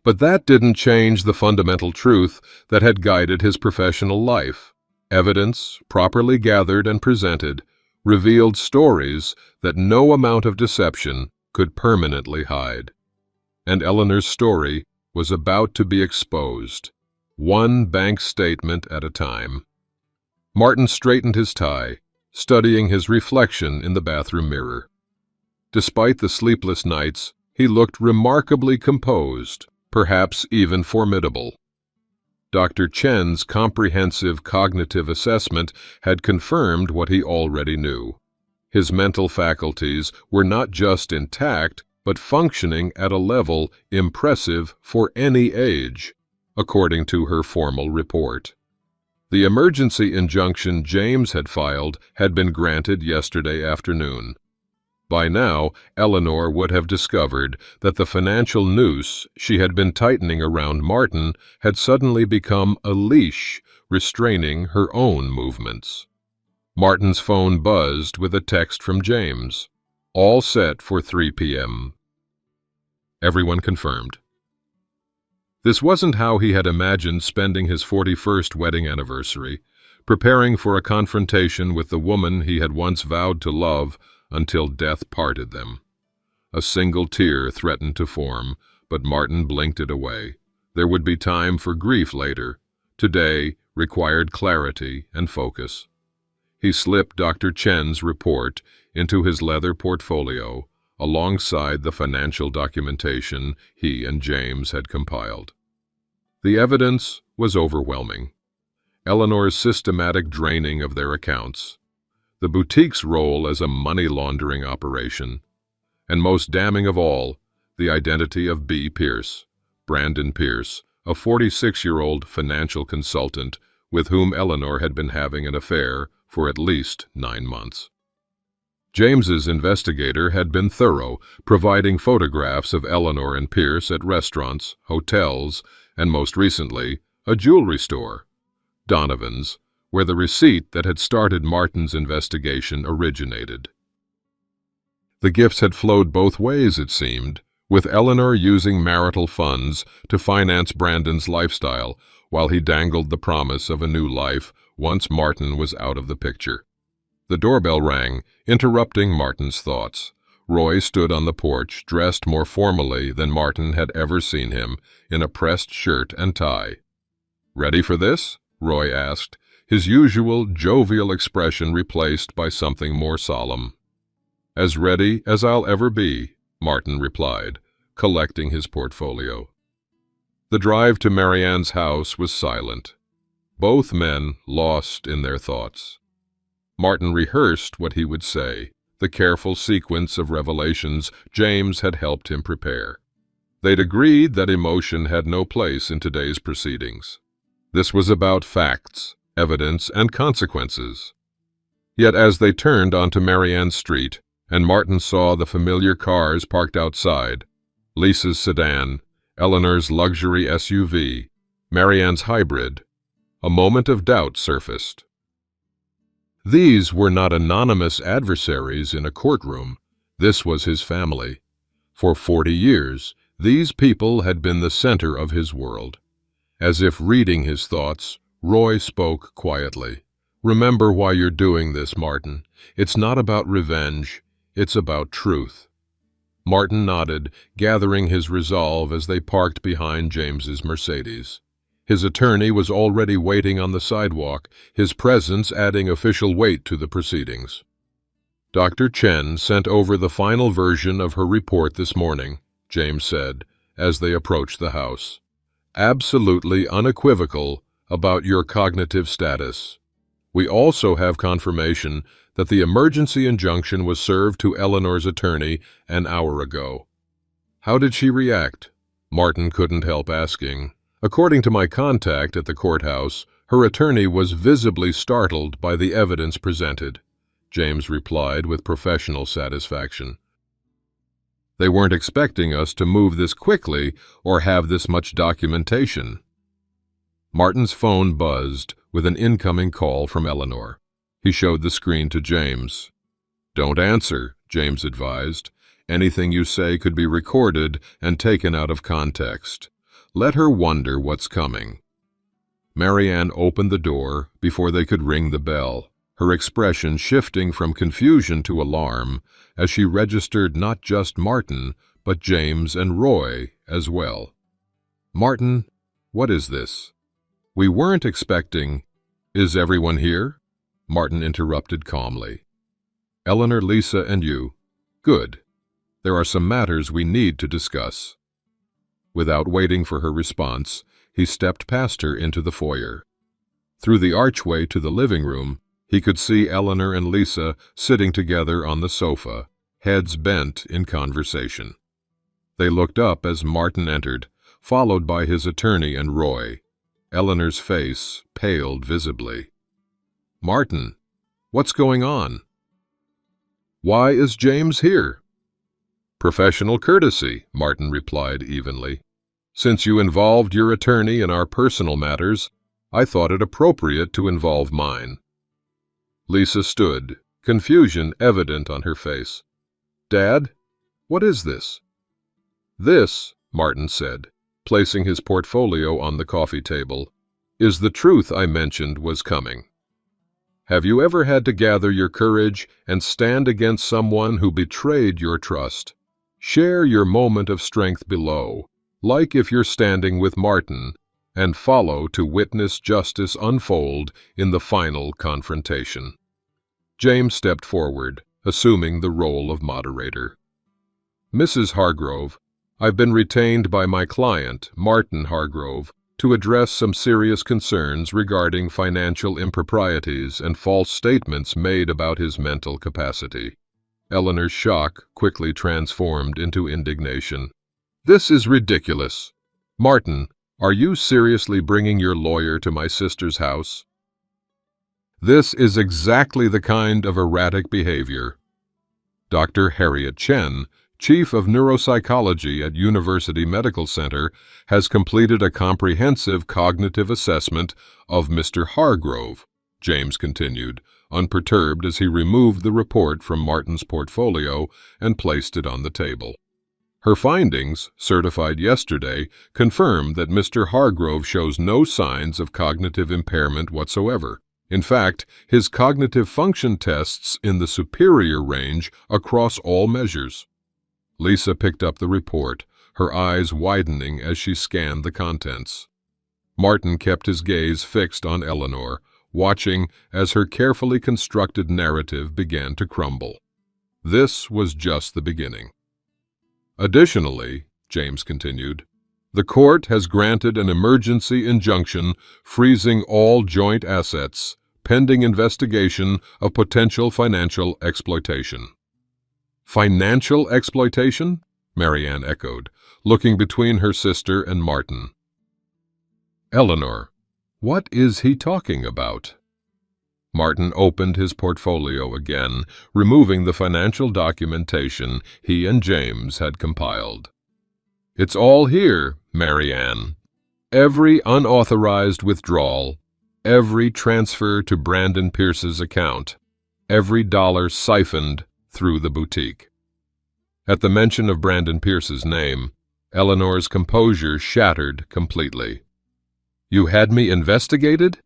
But that didn't change the fundamental truth that had guided his professional life. Evidence, properly gathered and presented, revealed stories that no amount of deception could permanently hide. And Eleanor's story was about to be exposed, one bank statement at a time. Martin straightened his tie, studying his reflection in the bathroom mirror. Despite the sleepless nights, he looked remarkably composed, perhaps even formidable. Dr. Chen's comprehensive cognitive assessment had confirmed what he already knew. His mental faculties were not just intact, but functioning at a level impressive for any age, according to her formal report. The emergency injunction James had filed had been granted yesterday afternoon. By now, Eleanor would have discovered that the financial noose she had been tightening around Martin had suddenly become a leash restraining her own movements. Martin's phone buzzed with a text from James. All set for 3 p.m. Everyone confirmed. This wasn't how he had imagined spending his 41st wedding anniversary, preparing for a confrontation with the woman he had once vowed to love until death parted them. A single tear threatened to form, but Martin blinked it away. There would be time for grief later. Today required clarity and focus. He slipped Dr. Chen's report into his leather portfolio alongside the financial documentation he and James had compiled. The evidence was overwhelming. Eleanor's systematic draining of their accounts, the boutique's role as a money laundering operation, and most damning of all, the identity of B. Pierce, Brandon Pierce, a 46-year-old financial consultant with whom Eleanor had been having an affair for at least 9 months. James's investigator had been thorough, providing photographs of Eleanor and Pierce at restaurants, hotels, and most recently, a jewelry store, Donovan's, where the receipt that had started Martin's investigation originated. The gifts had flowed both ways, it seemed, with Eleanor using marital funds to finance Brandon's lifestyle while he dangled the promise of a new life once Martin was out of the picture. The doorbell rang, interrupting Martin's thoughts. Roy stood on the porch, dressed more formally than Martin had ever seen him, in a pressed shirt and tie. "Ready for this?" Roy asked, his usual jovial expression replaced by something more solemn. "As ready as I'll ever be," Martin replied, collecting his portfolio. The drive to Marianne's house was silent, both men lost in their thoughts. Martin rehearsed what he would say, the careful sequence of revelations James had helped him prepare. They'd agreed that emotion had no place in today's proceedings. This was about facts, evidence, and consequences. Yet as they turned onto Marianne Street, and Martin saw the familiar cars parked outside, Lisa's sedan, Eleanor's luxury SUV, Marianne's hybrid, a moment of doubt surfaced. These were not anonymous adversaries in a courtroom. This was his family. For 40 years, these people had been the center of his world. As if reading his thoughts, Roy spoke quietly. "Remember why you're doing this, Martin. It's not about revenge. It's about truth." Martin nodded, gathering his resolve as they parked behind James's Mercedes. His attorney was already waiting on the sidewalk, his presence adding official weight to the proceedings. "Dr. Chen sent over the final version of her report this morning," James said, as they approached the house. "Absolutely unequivocal about your cognitive status. We also have confirmation that the emergency injunction was served to Eleanor's attorney an hour ago." "How did she react?" Martin couldn't help asking. "According to my contact at the courthouse, her attorney was visibly startled by the evidence presented," James replied with professional satisfaction. They weren't expecting us to move this quickly or have this much documentation. Martin's phone buzzed with an incoming call from Eleanor. He showed the screen to James. "Don't answer," James advised. "Anything you say could be recorded and taken out of context. Let her wonder what's coming." Marianne opened the door before they could ring the bell, her expression shifting from confusion to alarm as she registered not just Martin, but James and Roy as well. "Martin, what is this? We weren't expecting—" "Is everyone here?" Martin interrupted calmly. "Eleanor, Lisa, and you. Good. There are some matters we need to discuss." Without waiting for her response, he stepped past her into the foyer. Through the archway to the living room, he could see Eleanor and Lisa sitting together on the sofa, heads bent in conversation. They looked up as Martin entered, followed by his attorney and Roy. Eleanor's face paled visibly. "Martin, what's going on?" "Why is James here?" "Professional courtesy," Martin replied evenly. "Since you involved your attorney in our personal matters, I thought it appropriate to involve mine." Lisa stood, confusion evident on her face. "Dad, what is this?" "This," Martin said, placing his portfolio on the coffee table, "is the truth I mentioned was coming. Have you ever had to gather your courage and stand against someone who betrayed your trust? Share your moment of strength below, like if you're standing with Martin, and follow to witness justice unfold in the final confrontation." James stepped forward, assuming the role of moderator. "Mrs. Hargrove, I've been retained by my client, Martin Hargrove, to address some serious concerns regarding financial improprieties and false statements made about his mental capacity." Eleanor's shock quickly transformed into indignation. "This is ridiculous. Martin, are you seriously bringing your lawyer to my sister's house?" "This is exactly the kind of erratic behavior." Dr. Harriet Chen, Chief of Neuropsychology at University Medical Center, has completed a comprehensive cognitive assessment of Mr. Hargrove, James continued, unperturbed as he removed the report from Martin's portfolio and placed it on the table. "Her findings, certified yesterday, confirm that Mr. Hargrove shows no signs of cognitive impairment whatsoever. In fact, his cognitive function tests in the superior range across all measures." Lisa picked up the report, her eyes widening as she scanned the contents. Martin kept his gaze fixed on Eleanor, watching as her carefully constructed narrative began to crumble. This was just the beginning. "Additionally," James continued, "the court has granted an emergency injunction freezing all joint assets, pending investigation of potential financial exploitation." "Financial exploitation?" Marianne echoed, looking between her sister and Martin. "Eleanor, what is he talking about?" Martin opened his portfolio again, removing the financial documentation he and James had compiled. "It's all here, Marianne. Every unauthorized withdrawal, every transfer to Brandon Pierce's account, every dollar siphoned through the boutique." At the mention of Brandon Pierce's name, Eleanor's composure shattered completely. "You had me investigated?"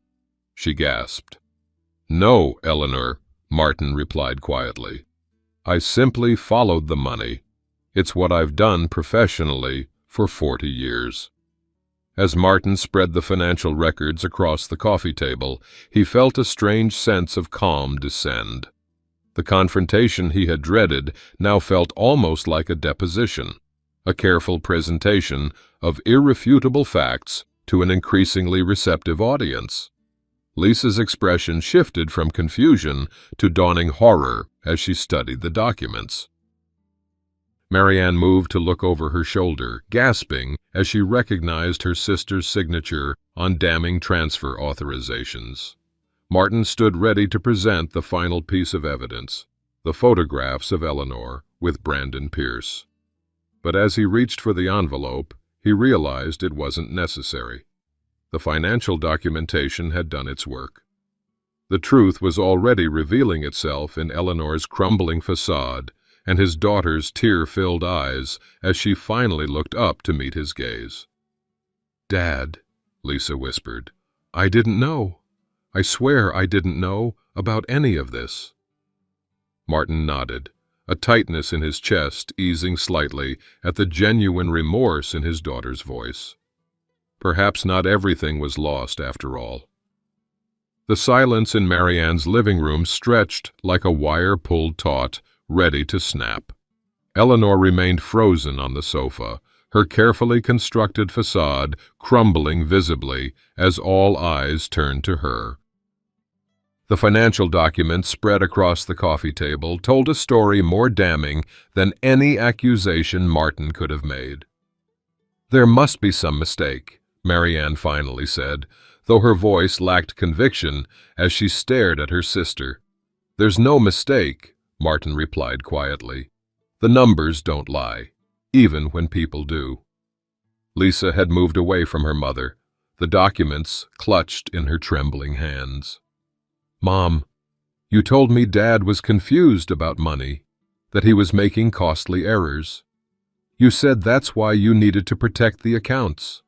she gasped. "No, Eleanor," Martin replied quietly. "I simply followed the money. It's what I've done professionally for 40 years. As Martin spread the financial records across the coffee table, he felt a strange sense of calm descend. The confrontation he had dreaded now felt almost like a deposition, a careful presentation of irrefutable facts to an increasingly receptive audience. Lisa's expression shifted from confusion to dawning horror as she studied the documents. Marianne moved to look over her shoulder, gasping as she recognized her sister's signature on damning transfer authorizations. Martin stood ready to present the final piece of evidence, the photographs of Eleanor with Brandon Pierce. But as he reached for the envelope, he realized it wasn't necessary. The financial documentation had done its work. The truth was already revealing itself in Eleanor's crumbling facade and his daughter's tear-filled eyes as she finally looked up to meet his gaze. "Dad," Lisa whispered, "I didn't know. I swear I didn't know about any of this." Martin nodded, a tightness in his chest easing slightly at the genuine remorse in his daughter's voice. Perhaps not everything was lost after all. The silence in Marianne's living room stretched like a wire pulled taut, ready to snap. Eleanor remained frozen on the sofa, her carefully constructed facade crumbling visibly as all eyes turned to her. The financial documents spread across the coffee table told a story more damning than any accusation Martin could have made. "There must be some mistake," Marianne finally said, though her voice lacked conviction as she stared at her sister. "There's no mistake," Martin replied quietly. "The numbers don't lie, even when people do." Lisa had moved away from her mother, the documents clutched in her trembling hands. "Mom, you told me Dad was confused about money, that he was making costly errors. You said that's why you needed to protect the accounts."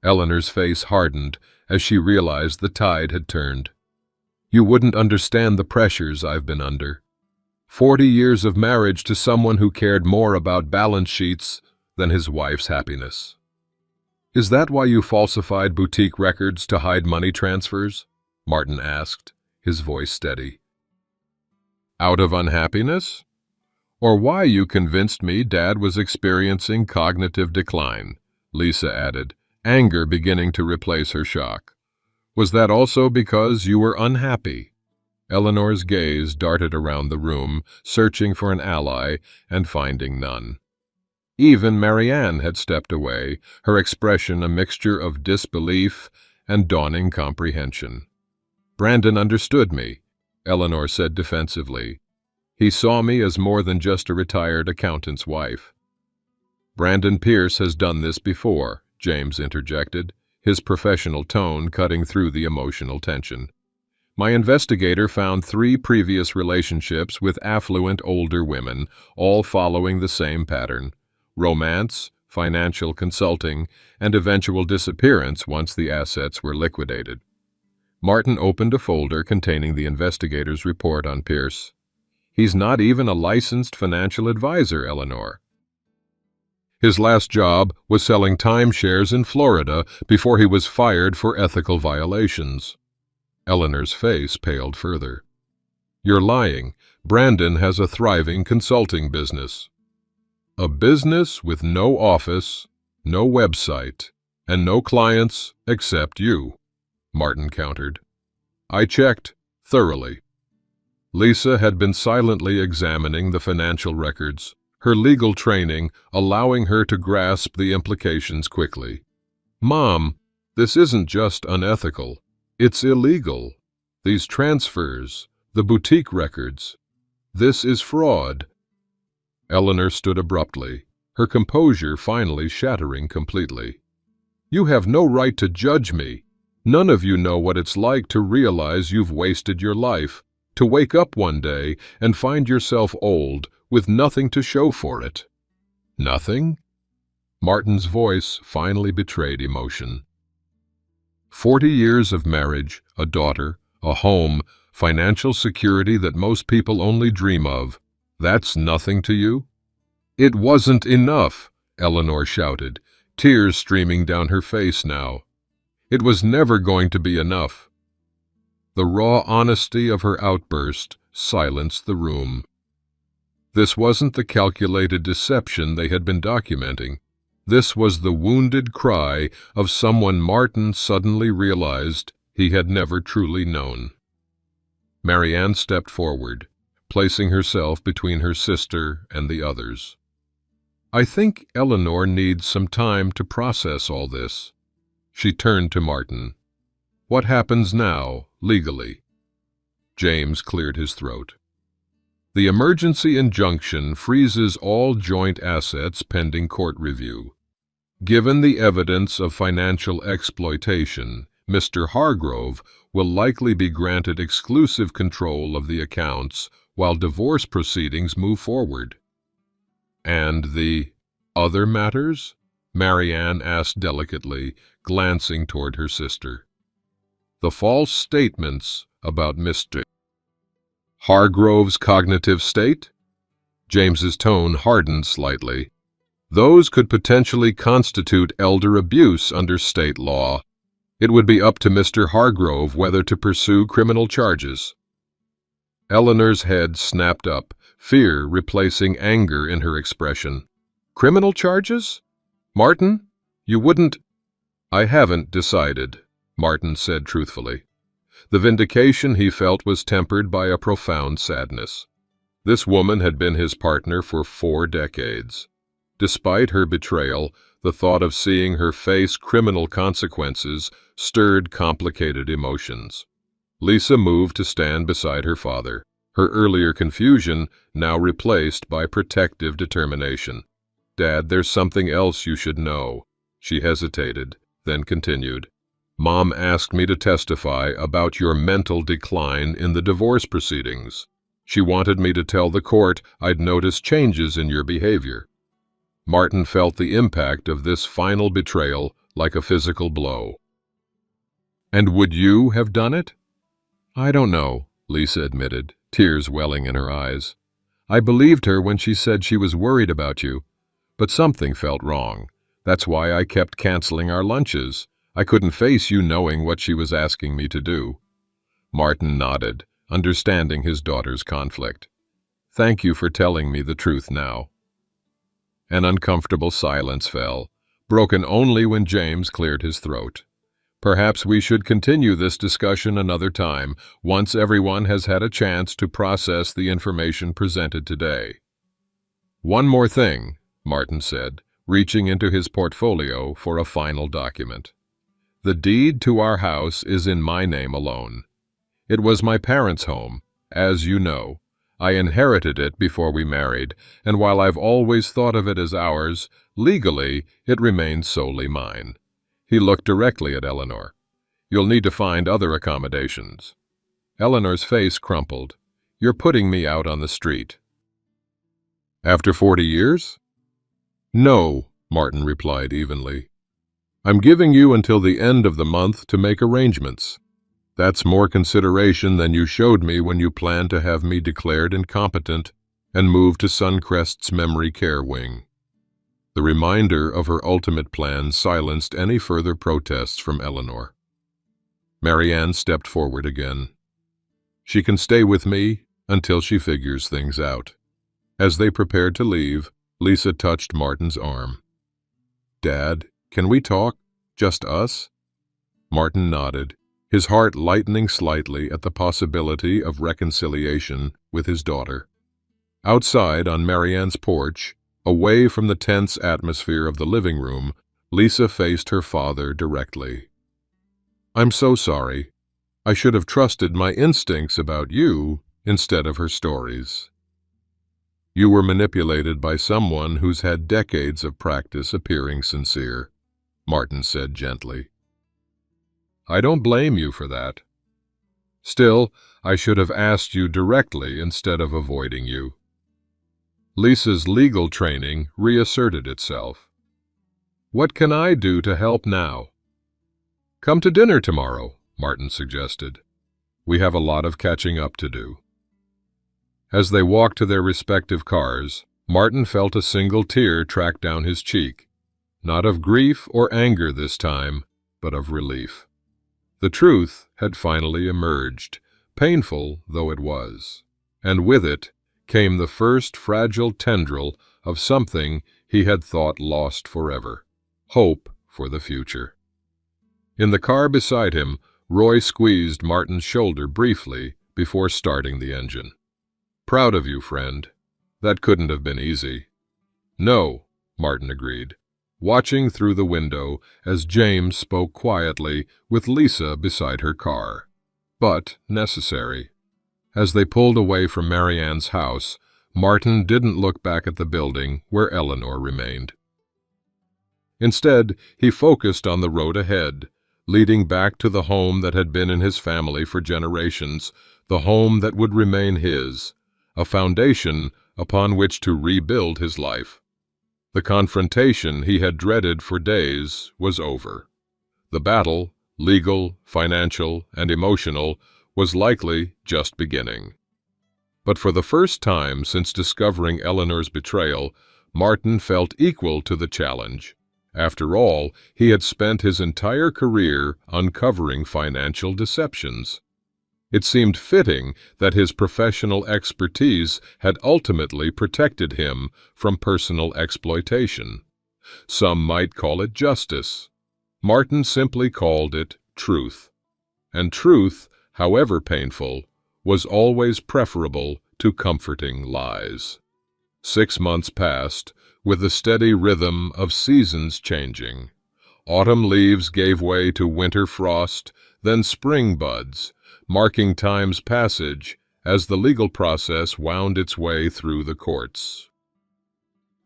Eleanor's face hardened as she realized the tide had turned. "You wouldn't understand the pressures I've been under. 40 years of marriage to someone who cared more about balance sheets than his wife's happiness." "Is that why you falsified boutique records to hide money transfers?" Martin asked, his voice steady. "Out of unhappiness? Or why you convinced me Dad was experiencing cognitive decline?" Lisa added, anger beginning to replace her shock. "Was that also because you were unhappy?" Eleanor's gaze darted around the room, searching for an ally and finding none. Even Marianne had stepped away, her expression a mixture of disbelief and dawning comprehension. "Brandon understood me," Eleanor said defensively. "He saw me as more than just a retired accountant's wife." "Brandon Pierce has done this before," James interjected, his professional tone cutting through the emotional tension. "My investigator found 3 previous relationships with affluent older women, all following the same pattern: romance, financial consulting, and eventual disappearance once the assets were liquidated." Martin opened a folder containing the investigator's report on Pierce. "He's not even a licensed financial advisor, Eleanor. His last job was selling timeshares in Florida before he was fired for ethical violations." Eleanor's face paled further. "You're lying. Brandon has a thriving consulting business." "A business with no office, no website, and no clients except you," Martin countered. "I checked thoroughly." Lisa had been silently examining the financial records, her legal training allowing her to grasp the implications quickly. "Mom, this isn't just unethical. It's illegal. These transfers, the boutique records, this is fraud." Eleanor stood abruptly, her composure finally shattering completely. "You have no right to judge me. None of you know what it's like to realize you've wasted your life, to wake up one day and find yourself old with nothing to show for it." "Nothing?" Martin's voice finally betrayed emotion. 40 years of marriage, a daughter, a home, financial security that most people only dream of. That's nothing to you?" "It wasn't enough," Eleanor shouted, tears streaming down her face now. "It was never going to be enough." The raw honesty of her outburst silenced the room. This wasn't the calculated deception they had been documenting. This was the wounded cry of someone Martin suddenly realized he had never truly known. Marianne stepped forward, placing herself between her sister and the others. "I think Eleanor needs some time to process all this." She turned to Martin. "What happens now, legally?" James cleared his throat. The emergency injunction freezes all joint assets pending court review. Given the evidence of financial exploitation, Mr. Hargrove will likely be granted exclusive control of the accounts while divorce proceedings move forward. And the other matters? Marianne asked delicately, glancing toward her sister. The false statements about Mr. Hargrove's cognitive state? James's tone hardened slightly. Those could potentially constitute elder abuse under state law. It would be up to Mr. Hargrove whether to pursue criminal charges. Eleanor's head snapped up, fear replacing anger in her expression. Criminal charges? Martin, you wouldn't— I haven't decided, Martin said truthfully. The vindication he felt was tempered by a profound sadness. This woman had been his partner for 4 decades. Despite her betrayal, the thought of seeing her face criminal consequences stirred complicated emotions. Lisa moved to stand beside her father, her earlier confusion now replaced by protective determination. Dad, there's something else you should know. She hesitated, then continued. Mom asked me to testify about your mental decline in the divorce proceedings. She wanted me to tell the court I'd noticed changes in your behavior. Martin felt the impact of this final betrayal like a physical blow. And would you have done it? I don't know, Lisa admitted, tears welling in her eyes. I believed her when she said she was worried about you, but something felt wrong. That's why I kept canceling our lunches. I couldn't face you knowing what she was asking me to do. Martin nodded, understanding his daughter's conflict. Thank you for telling me the truth now. An uncomfortable silence fell, broken only when James cleared his throat. Perhaps we should continue this discussion another time, once everyone has had a chance to process the information presented today. One more thing, Martin said, reaching into his portfolio for a final document. The deed to our house is in my name alone. It was my parents' home, as you know. I inherited it before we married, and while I've always thought of it as ours, legally it remains solely mine. He looked directly at Eleanor. You'll need to find other accommodations. Eleanor's face crumpled. You're putting me out on the street. After 40 years? No, Martin replied evenly. I'm giving you until the end of the month to make arrangements. That's more consideration than you showed me when you planned to have me declared incompetent and moved to Suncrest's memory care wing. The reminder of her ultimate plan silenced any further protests from Eleanor. Marianne stepped forward again. She can stay with me until she figures things out. As they prepared to leave, Lisa touched Martin's arm. Dad, can we talk? Just us? Martin nodded, his heart lightening slightly at the possibility of reconciliation with his daughter. Outside on Marianne's porch, away from the tense atmosphere of the living room, Lisa faced her father directly. I'm so sorry. I should have trusted my instincts about you instead of her stories. You were manipulated by someone who's had decades of practice appearing sincere, Martin said gently. I don't blame you for that. Still, I should have asked you directly instead of avoiding you. Lisa's legal training reasserted itself. What can I do to help now? Come to dinner tomorrow, Martin suggested. We have a lot of catching up to do. As they walked to their respective cars, Martin felt a single tear track down his cheek, not of grief or anger this time, but of relief. The truth had finally emerged, painful though it was, and with it came the first fragile tendril of something he had thought lost forever, hope for the future. In the car beside him, Roy squeezed Martin's shoulder briefly before starting the engine. Proud of you, friend. That couldn't have been easy. No, Martin agreed, watching through the window as James spoke quietly with Lisa beside her car. But necessary. As they pulled away from Marianne's house, Martin didn't look back at the building where Eleanor remained. Instead, he focused on the road ahead, leading back to the home that had been in his family for generations, the home that would remain his, a foundation upon which to rebuild his life. The confrontation he had dreaded for days was over. The battle, legal, financial, and emotional, was likely just beginning. But for the first time since discovering Eleanor's betrayal, Martin felt equal to the challenge. After all, he had spent his entire career uncovering financial deceptions. It seemed fitting that his professional expertise had ultimately protected him from personal exploitation. Some might call it justice. Martin simply called it truth. And truth, however painful, was always preferable to comforting lies. 6 months passed, with the steady rhythm of seasons changing. Autumn leaves gave way to winter frost, then spring buds, marking time's passage as the legal process wound its way through the courts.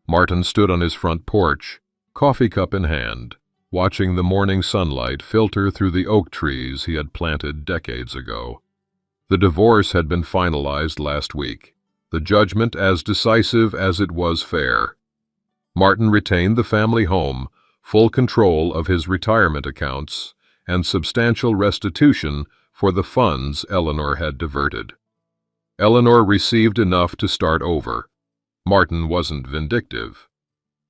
Martin stood on his front porch, coffee cup in hand, watching the morning sunlight filter through the oak trees he had planted decades ago. The divorce had been finalized last week, the judgment as decisive as it was fair. Martin retained the family home, full control of his retirement accounts, and substantial restitution for the funds Eleanor had diverted. Eleanor received enough to start over. Martin wasn't vindictive.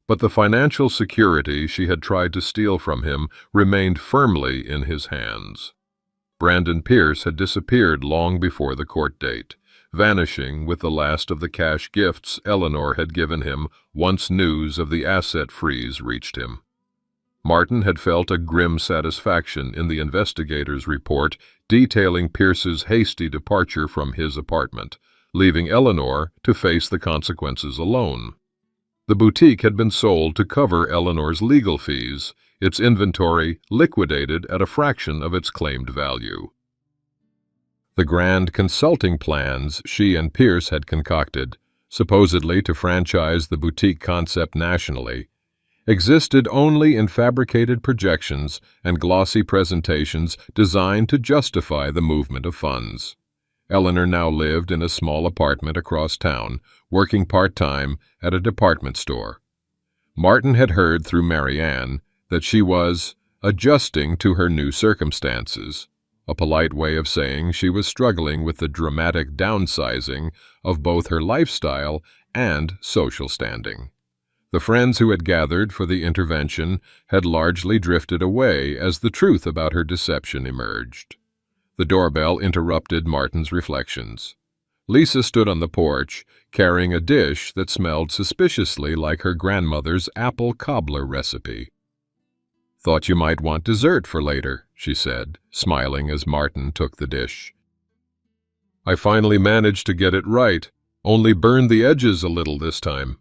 But the financial security she had tried to steal from him remained firmly in his hands. Brandon Pierce had disappeared long before the court date, vanishing with the last of the cash gifts Eleanor had given him once news of the asset freeze reached him. Martin had felt a grim satisfaction in the investigator's report detailing Pierce's hasty departure from his apartment, leaving Eleanor to face the consequences alone. The boutique had been sold to cover Eleanor's legal fees, its inventory liquidated at a fraction of its claimed value. The grand consulting plans she and Pierce had concocted, supposedly to franchise the boutique concept nationally, existed only in fabricated projections and glossy presentations designed to justify the movement of funds. Eleanor now lived in a small apartment across town, working part-time at a department store. Martin had heard through Marianne that she was adjusting to her new circumstances, a polite way of saying she was struggling with the dramatic downsizing of both her lifestyle and social standing. The friends who had gathered for the intervention had largely drifted away as the truth about her deception emerged. The doorbell interrupted Martin's reflections. Lisa stood on the porch, carrying a dish that smelled suspiciously like her grandmother's apple cobbler recipe. "Thought you might want dessert for later," she said, smiling as Martin took the dish. "I finally managed to get it right, only burned the edges a little this time."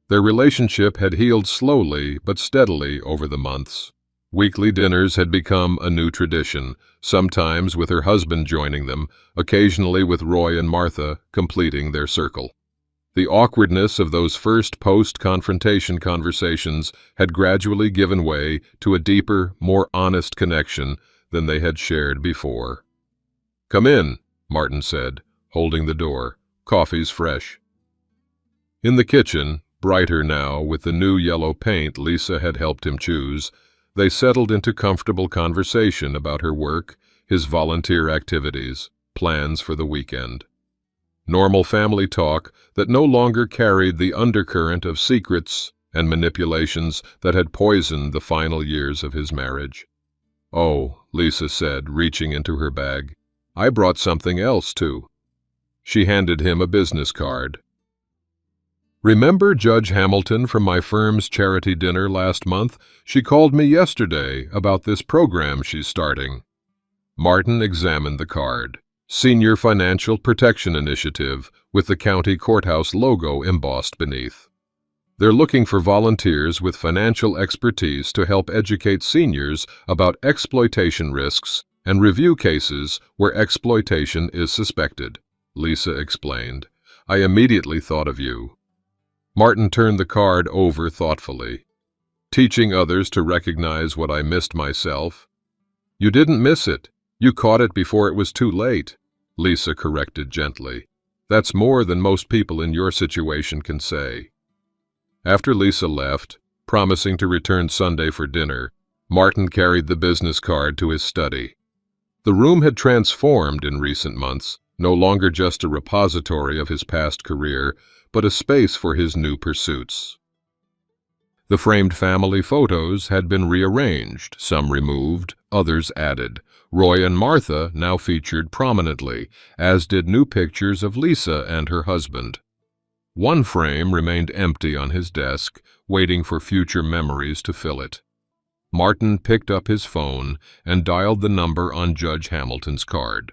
Their relationship had healed slowly but steadily over the months. Weekly dinners had become a new tradition, sometimes with her husband joining them, occasionally with Roy and Martha completing their circle. The awkwardness of those first post-confrontation conversations had gradually given way to a deeper, more honest connection than they had shared before. "Come in," Martin said, holding the door. "Coffee's fresh." In the kitchen, brighter now with the new yellow paint Lisa had helped him choose, they settled into comfortable conversation about her work, his volunteer activities, plans for the weekend. Normal family talk that no longer carried the undercurrent of secrets and manipulations that had poisoned the final years of his marriage. "Oh," Lisa said, reaching into her bag, "I brought something else, too." She handed him a business card. "Remember Judge Hamilton from my firm's charity dinner last month? She called me yesterday about this program she's starting." Martin examined the card. Senior Financial Protection Initiative, with the county courthouse logo embossed beneath. "They're looking for volunteers with financial expertise to help educate seniors about exploitation risks and review cases where exploitation is suspected. Lisa explained. "I immediately thought of you." Martin turned the card over thoughtfully. "Teaching others to recognize what I missed myself." "You didn't miss it. You caught it before it was too late," Lisa corrected gently. "That's more than most people in your situation can say." After Lisa left, promising to return Sunday for dinner, Martin carried the business card to his study. The room had transformed in recent months, no longer just a repository of his past career, but a space for his new pursuits. The framed family photos had been rearranged, some removed, others added. Roy and Martha now featured prominently, as did new pictures of Lisa and her husband. One frame remained empty on his desk, waiting for future memories to fill it. Martin picked up his phone and dialed the number on Judge Hamilton's card.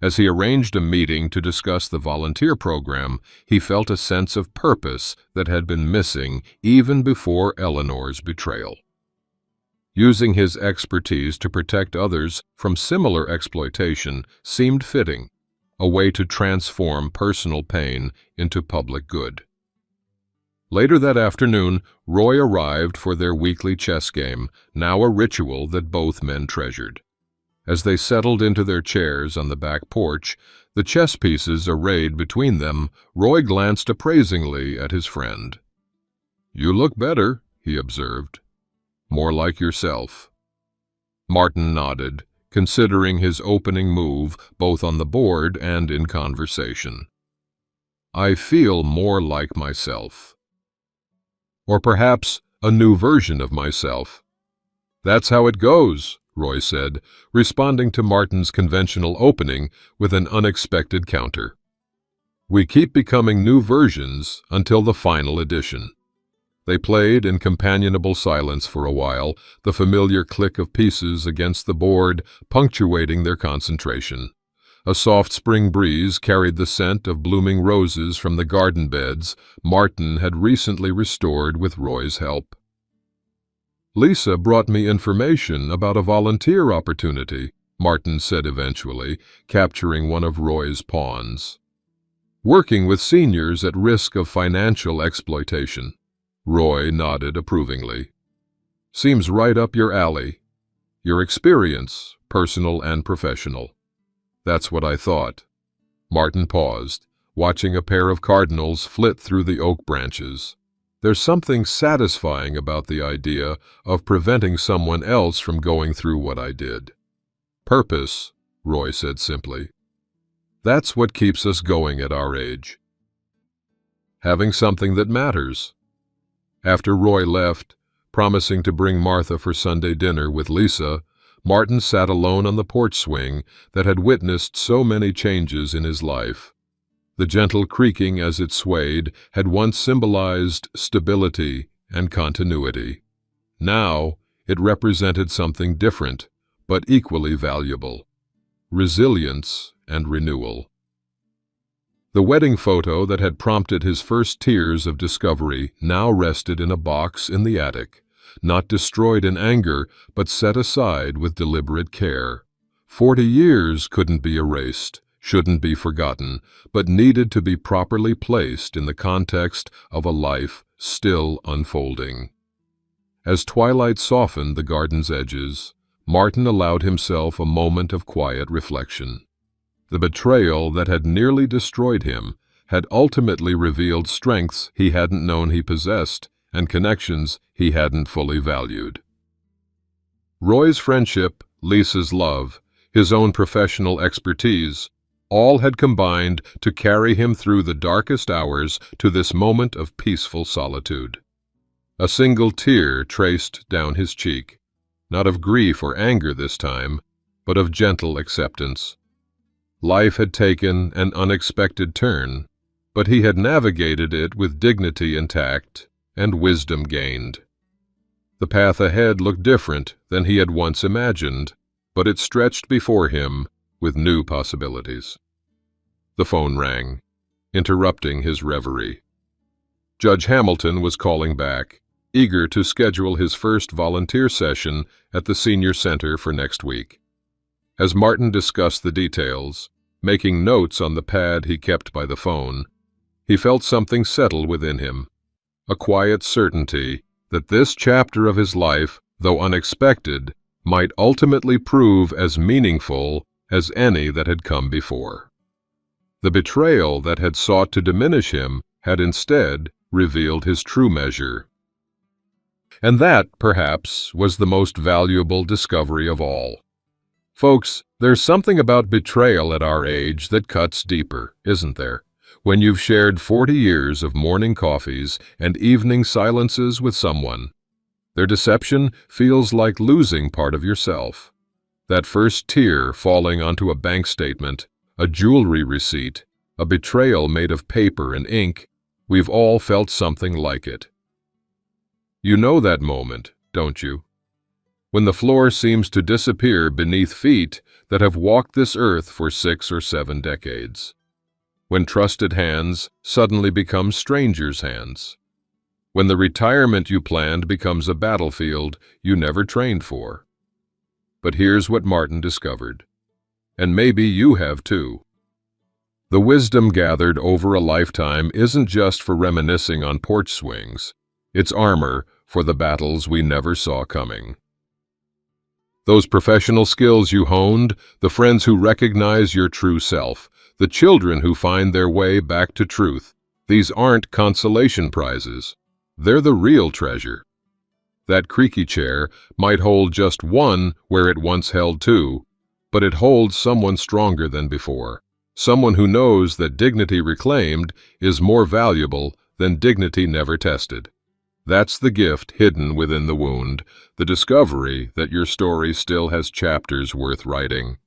As he arranged a meeting to discuss the volunteer program, he felt a sense of purpose that had been missing even before Eleanor's betrayal. Using his expertise to protect others from similar exploitation seemed fitting, a way to transform personal pain into public good. Later that afternoon, Roy arrived for their weekly chess game, now a ritual that both men treasured. As they settled into their chairs on the back porch, the chess pieces arrayed between them, Roy glanced appraisingly at his friend. "You look better," he observed. "More like yourself." Martin nodded, considering his opening move both on the board and in conversation. "I feel more like myself. Or perhaps a new version of myself." "That's how it goes," Roy said, responding to Martin's conventional opening with an unexpected counter. "We keep becoming new versions until the final edition." They played in companionable silence for a while, the familiar click of pieces against the board punctuating their concentration. A soft spring breeze carried the scent of blooming roses from the garden beds Martin had recently restored with Roy's help. "Lisa brought me information about a volunteer opportunity," Martin said eventually, capturing one of Roy's pawns. "Working with seniors at risk of financial exploitation." Roy nodded approvingly. "Seems right up your alley. Your experience, personal and professional." "That's what I thought." Martin paused, watching a pair of cardinals flit through the oak branches. "There's something satisfying about the idea of preventing someone else from going through what I did." "Purpose," Roy said simply. "That's what keeps us going at our age. Having something that matters." After Roy left, promising to bring Martha for Sunday dinner with Lisa, Martin sat alone on the porch swing that had witnessed so many changes in his life. The gentle creaking as it swayed had once symbolized stability and continuity. Now it represented something different, but equally valuable: resilience and renewal. The wedding photo that had prompted his first tears of discovery now rested in a box in the attic, not destroyed in anger, but set aside with deliberate care. 40 years couldn't be erased, shouldn't be forgotten, but needed to be properly placed in the context of a life still unfolding. As twilight softened the garden's edges, Martin allowed himself a moment of quiet reflection. The betrayal that had nearly destroyed him had ultimately revealed strengths he hadn't known he possessed and connections he hadn't fully valued. Roy's friendship, Lisa's love, his own professional expertise, all had combined to carry him through the darkest hours to this moment of peaceful solitude. A single tear traced down his cheek, not of grief or anger this time, but of gentle acceptance. Life had taken an unexpected turn, but he had navigated it with dignity intact and wisdom gained. The path ahead looked different than he had once imagined, but it stretched before him with new possibilities. The phone rang, interrupting his reverie. Judge Hamilton was calling back, eager to schedule his first volunteer session at the senior center for next week. As Martin discussed the details, making notes on the pad he kept by the phone, he felt something settle within him, a quiet certainty that this chapter of his life, though unexpected, might ultimately prove as meaningful as any that had come before. The betrayal that had sought to diminish him had instead revealed his true measure. And that, perhaps, was the most valuable discovery of all. Folks, there's something about betrayal at our age that cuts deeper, isn't there? When you've shared 40 years of morning coffees and evening silences with someone, their deception feels like losing part of yourself. That first tear falling onto a bank statement, a jewelry receipt, a betrayal made of paper and ink, we've all felt something like it. You know that moment, don't you? When the floor seems to disappear beneath feet that have walked this earth for 6 or 7 decades. When trusted hands suddenly become strangers' hands. When the retirement you planned becomes a battlefield you never trained for. But here's what Martin discovered. And maybe you have too. The wisdom gathered over a lifetime isn't just for reminiscing on porch swings. It's armor for the battles we never saw coming. Those professional skills you honed, the friends who recognize your true self, the children who find their way back to truth, these aren't consolation prizes. They're the real treasure. That creaky chair might hold just one where it once held two, but it holds someone stronger than before, someone who knows that dignity reclaimed is more valuable than dignity never tested. That's the gift hidden within the wound, the discovery that your story still has chapters worth writing.